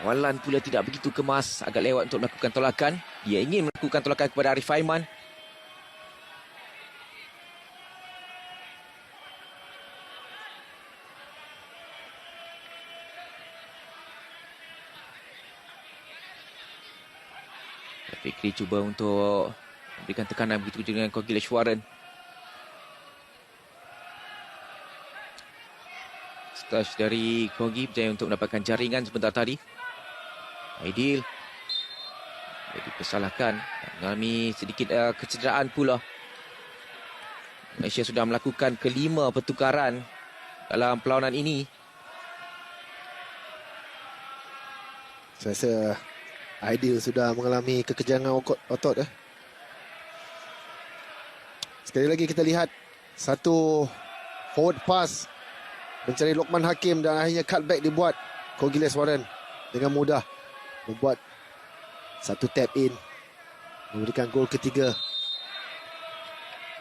Awalan pula tidak begitu kemas. Agak lewat untuk melakukan tolakan. Dia ingin melakukan tolakan kepada Arif Aiman. Fikri cuba untuk memberikan tekanan begitu dengan Kogileshwaran. Touch dari Kogi berjaya untuk mendapatkan jaringan sebentar tadi. Aidil dipersalahkan, mengalami sedikit kecederaan pula. Malaysia sudah melakukan kelima pertukaran dalam perlawanan ini. Saya rasa Aidil sudah mengalami kekejangan otot. Sekali lagi kita lihat satu forward pass mencari Lokman Hakim dan akhirnya cutback dibuat Kogileshwaran dengan mudah membuat satu tap in, memberikan gol ketiga.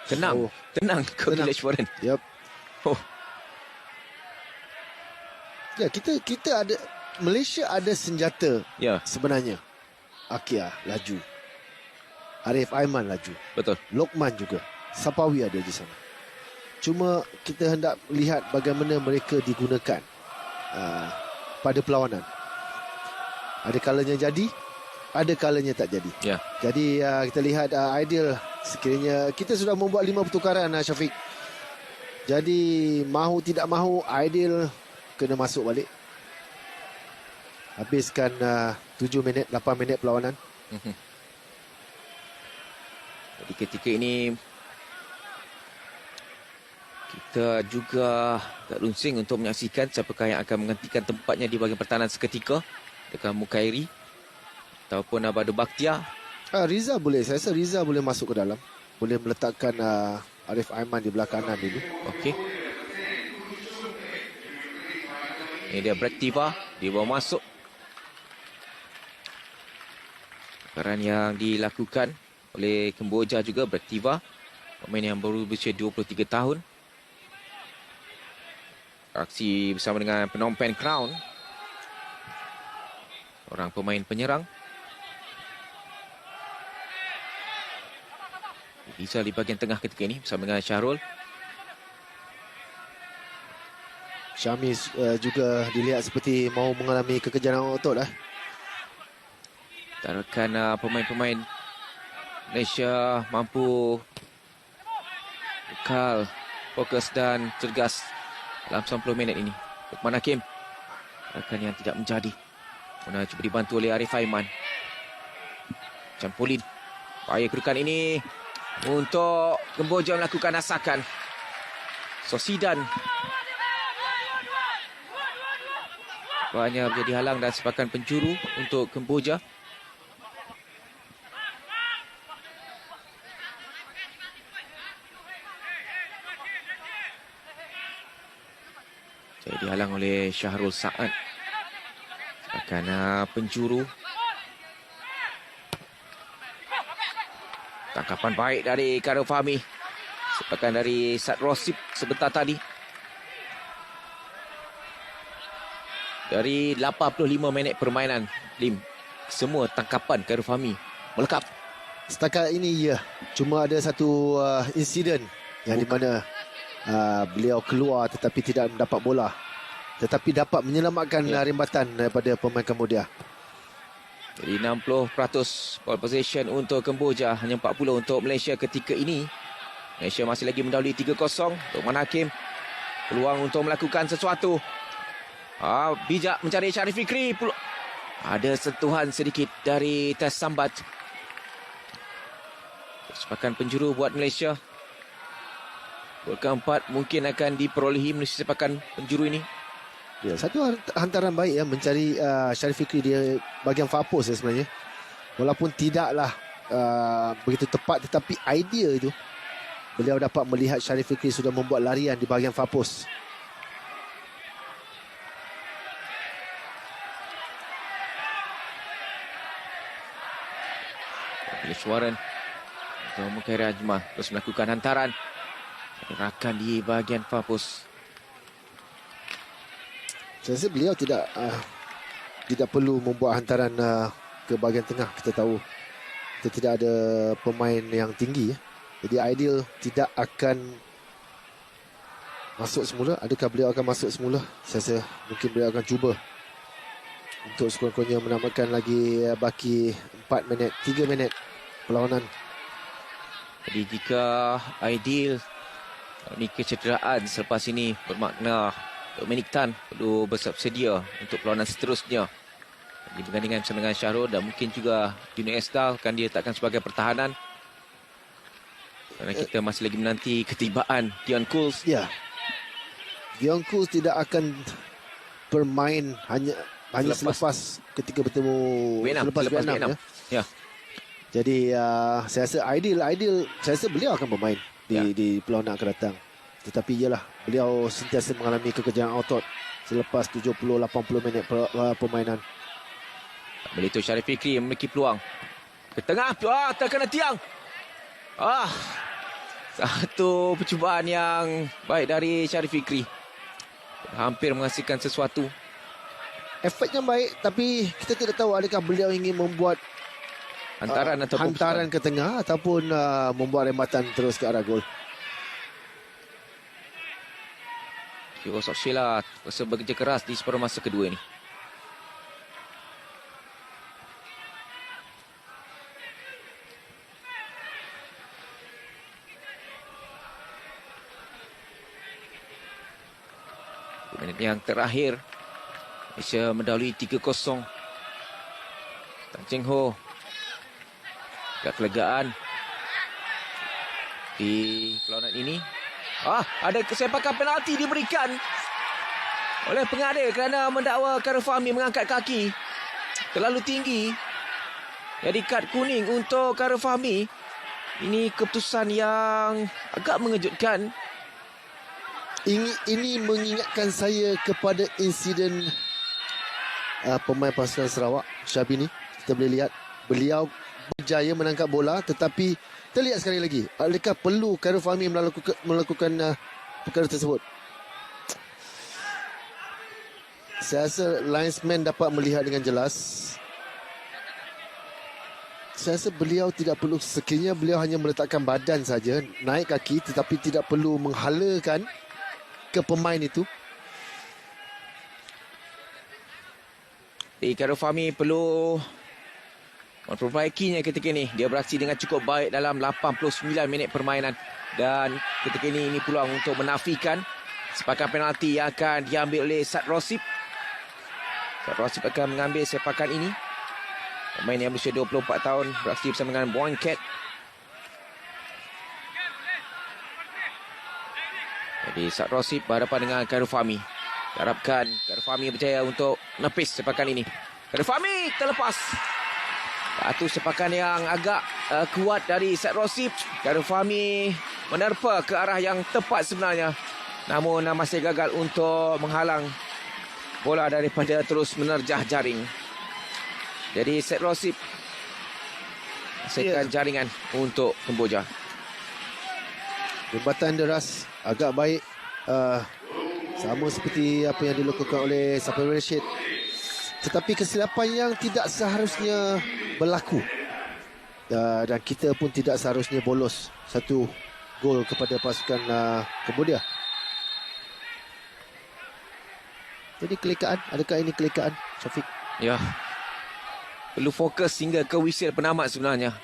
Tenang Kogileshwaran. Yep. Ya, kita ada, Malaysia ada senjata sebenarnya. Akia laju, Arif Aiman laju, betul. Lokman juga. Sapawi ada di sana. Cuma kita hendak lihat bagaimana mereka digunakan pada perlawanan. Ada kalanya jadi, ada kalanya tak jadi. Ya. Jadi kita lihat ideal sekiranya kita sudah membuat 5 pertukaran, Syafiq. Jadi mahu tidak mahu ideal kena masuk balik. Habiskan 7 minit, 8 minit perlawanan. Jadi ketika ini kita juga tak lunsing untuk menyaksikan siapakah yang akan menggantikan tempatnya di bahagian pertahanan seketika. Adakah Mukairi ataupun Abadu Bakhtiar. Riza boleh. Saya rasa Riza boleh masuk ke dalam. Boleh meletakkan Arif Aiman di belah kanan dulu. Okey. Ini dia Brektiva. Dia bawa masuk. Peran yang dilakukan oleh Kemboja juga, Brektiva. Pemain yang baru berusia 23 tahun. Aksi bersama dengan Phnom Penh Crown. Orang pemain penyerang. Rizal di bahagian tengah ketika ini bersama dengan Syahrul. Syami juga dilihat seperti mahu mengalami kekejaran otot lah. Tarakan pemain-pemain Malaysia mampu kekal fokus dan cergas dalam 90 minit ini. Lukman Hakim. Tarakan yang tidak menjadi. Mana cuba dibantu oleh Arif Aiman. Campolin. Bahaya kedudukan ini untuk Kemboja melakukan asakan. Sosidan. Banyak menjadi halang dan sepakan penjuru untuk Kemboja. Jadi dihalang oleh Syahrul Sa'ad. Sepakan penjuru. Tangkapan baik dari Karel Fahmi. Sepakan dari Sad Rosip sebentar tadi. Dari 85 minit permainan, Lim, semua tangkapan Karel Fahmi melekap. Setakat ini ya. Cuma ada satu insiden yang di mana beliau keluar tetapi tidak mendapat bola. Tetapi dapat menyelamatkan rimbasan daripada pemain Kamboja. Jadi 60% ball possession untuk Kemboja, hanya 40 untuk Malaysia ketika ini. Malaysia masih lagi mendahului 3-0. Lukman Hakim peluang untuk melakukan sesuatu. Bijak mencari Syarif Fikri. Ada sentuhan sedikit dari Tess Sambat. Sepakan penjuru buat Malaysia. Gol keempat mungkin akan diperolehi melalui sepakan penjuru ini. Ya, satu hantaran baik ya mencari Syarif Fikri di bahagian far post sebenarnya. Walaupun tidaklah begitu tepat tetapi idea itu. Beliau dapat melihat Syarif Fikri sudah membuat larian di bahagian far post. Warren untuk Mukairi Ajmah terus melakukan hantaran. Rakan di bahagian far post. Saya rasa beliau tidak perlu membuat hantaran ke bahagian tengah. Kita tahu kita tidak ada pemain yang tinggi. Jadi ideal tidak akan masuk semula. Adakah beliau akan masuk semula? Saya rasa mungkin beliau akan cuba untuk sekurang-kurangnya menamatkan lagi baki 4 minit, 3 minit perlawanan. Jadi jika ideal ini kecederaan selepas ini bermakna Dominic Tan perlu bersedia untuk perlawanan seterusnya. Di pergandingan bersama dengan Syahrul dan mungkin juga Junior Estal akan diletakkan sebagai pertahanan. Kerana kita masih lagi menanti ketibaan Dion Cools. Ya. Dion Cools tidak akan bermain hanya selepas ketika bertemu selepas Vietnam. Ya. Jadi saya rasa ideal saya rasa beliau akan bermain di perlawanan akan datang. Tetapi iyalah, beliau sentiasa mengalami kekejaran otot selepas 70-80 minit permainan. Melito Syarif Fikri memiliki peluang. Ke tengah, terkena tiang. Satu percubaan yang baik dari Syarif Fikri. Hampir menghasilkan sesuatu. Efeknya baik, tapi kita tidak tahu adakah beliau ingin membuat hantaran ke tengah ataupun membuat rembatan terus ke arah gol. Kyo Sok Sheila terus bekerja keras di separuh masa kedua ini. Minit yang terakhir, Malaysia mendahului 3-0. Tan Cheng Ho agak kelegaan di perlawanan ini. Ada kesepakan penalti diberikan oleh pengadil kerana mendakwa Khairul Fahmi mengangkat kaki terlalu tinggi. Jadi kad kuning untuk Khairul Fahmi. Ini keputusan yang agak mengejutkan. Ini mengingatkan saya kepada insiden pemain pasukan Sarawak, Syabini. Kita boleh lihat beliau berjaya menangkap bola, tetapi kita lihat sekali lagi, adakah perlu Khairul Fahmi melakukan perkara tersebut? Saya rasa linesman dapat melihat dengan jelas. Saya rasa beliau tidak perlu, sekiranya beliau hanya meletakkan badan saja, naik kaki, tetapi tidak perlu menghalakan ke pemain itu. Khairul Fahmi perlu memperbaikinya ketika ini. Dia beraksi dengan cukup baik dalam 89 minit permainan. Dan ketika ini peluang untuk menafikan sepakan penalti yang akan diambil oleh Sad Rosip. Sad Rosip akan mengambil sepakan ini. Pemain yang berusia 24 tahun beraksi bersama dengan Boyne Cat. Jadi Sad Rosip berhadapan dengan Khairul Fahmi. Harapkan Khairul Fahmi berjaya untuk menepis sepakan ini. Khairul Fahmi terlepas. Itu sepakan yang agak kuat dari Sad Rosip. Khairul Fahmi menerpa ke arah yang tepat sebenarnya. Namun masih gagal untuk menghalang bola daripada terus menerjah jaring. Jadi Sad Rosip hasilkan jaringan untuk Kemboja. Jembatan deras agak baik, sama seperti apa yang dilakukan oleh Safawi Rashid, tetapi kesilapan yang tidak seharusnya berlaku, dan kita pun tidak seharusnya bolos satu gol kepada pasukan Cambodia. Jadi kelekaan, adakah ini kelekaan, Syafiq? Ya, perlu fokus hingga ke whistle penamat sebenarnya.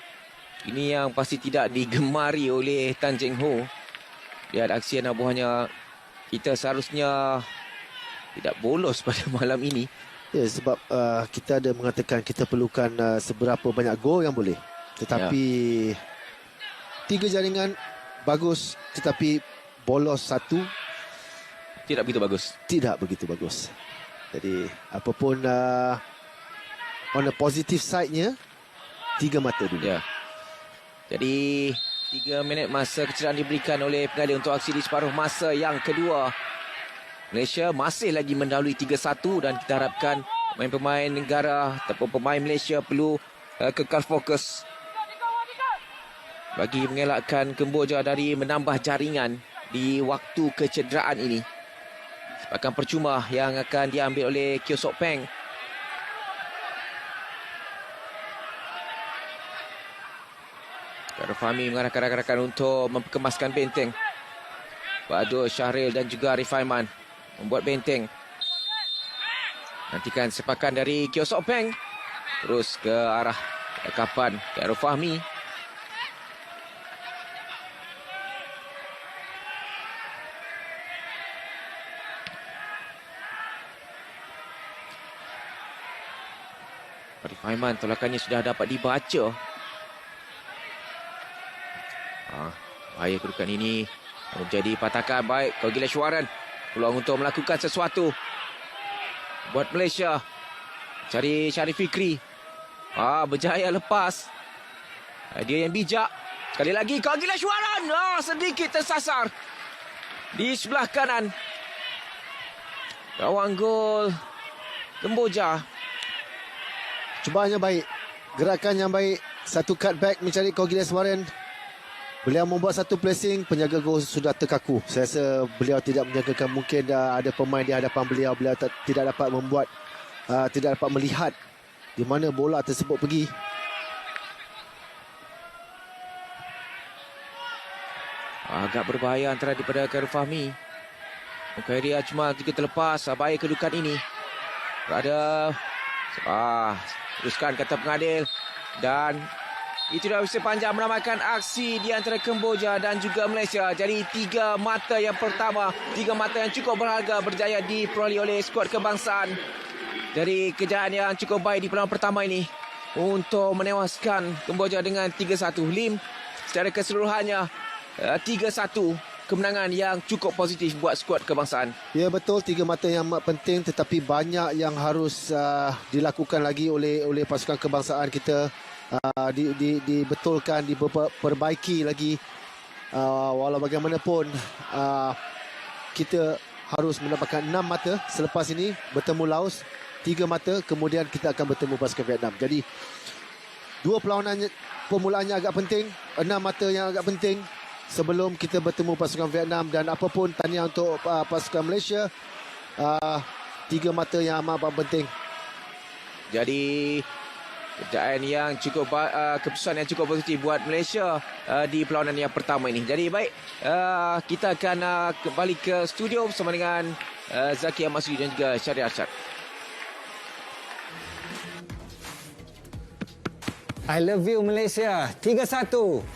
Ini yang pasti tidak digemari oleh Tan Cheng Ho. Lihat aksi anak buahnya. Kita seharusnya tidak bolos pada malam ini. Ya, sebab kita ada mengatakan kita perlukan seberapa banyak gol yang boleh. Tetapi 3 jaringan bagus, tetapi bolos 1 tidak begitu bagus. Tidak begitu bagus. Jadi apapun on the positive side-nya, 3 mata dulu. Ya. Jadi 3 minit masa kecederaan diberikan oleh pengadil untuk aksi di separuh masa yang kedua. Malaysia masih lagi mendahului 3-1 dan kita harapkan pemain-pemain negara ataupun pemain Malaysia perlu kekal fokus bagi mengelakkan Kemboja dari menambah jaringan di waktu kecederaan ini. Sepakan percuma yang akan diambil oleh Kyo Sok Peng. Khairul Fahmi mengarahkan rakan-rakan untuk memperkemaskan benteng. Bahadur, Syahril dan juga Arif Aiman membuat benteng. Nantikan sepakan dari Kyo Sok Peng. Terus ke arah kapan Khairul Fahmi. Arif Aiman tolakannya sudah dapat dibaca. Bahaya kedudukan ini menjadi patakan baik Kogileshwaran. Peluang untuk melakukan sesuatu buat Malaysia. Cari Syarif Fikri. Berjaya lepas. Dia yang bijak. Sekali lagi Kogileshwaran. Sedikit tersasar di sebelah kanan gawang gol Kemboja. Cubaannya baik, gerakan yang baik. Satu cutback mencari Kogileshwaran. Beliau membuat satu placing, penjaga gol sudah terkaku. Saya rasa beliau tidak menjagakan, mungkin ada pemain di hadapan beliau. Beliau tidak dapat membuat, tidak dapat melihat di mana bola tersebut pergi. Agak berbahaya antara daripada Khairul Fahmi. Khairi Ajmal juga terlepas. Bahaya kedudukan ini. Berada. Teruskan kata pengadil. Dan itu dah usia panjang menamakan aksi di antara Kemboja dan juga Malaysia. Jadi 3 mata yang pertama. 3 mata yang cukup berharga berjaya diperoleh oleh skuad kebangsaan. Dari kejayaan yang cukup baik di perlawanan pertama ini. Untuk menewaskan Kemboja dengan 3-1. Lim secara keseluruhannya 3-1. Kemenangan yang cukup positif buat skuad kebangsaan. Ya betul, 3 mata yang amat penting tetapi banyak yang harus dilakukan lagi oleh pasukan kebangsaan kita. Dibetulkan, diperbaiki lagi. Walau bagaimanapun kita harus mendapatkan 6 mata selepas ini bertemu Laos, 3 mata kemudian kita akan bertemu pasukan Vietnam. Jadi 2 perlawanan permulaannya agak penting, 6 mata yang agak penting sebelum kita bertemu pasukan Vietnam, dan apapun tahniah untuk pasukan Malaysia, 3 mata yang amat penting. Jadi kejayaan yang cukup keputusan yang cukup positif buat Malaysia di perlawanan yang pertama ini. Jadi baik, kita akan kembali ke studio bersama dengan Zaki Ahmad Sudi dan juga Syahrir Arsyad. I love you Malaysia. 3-1.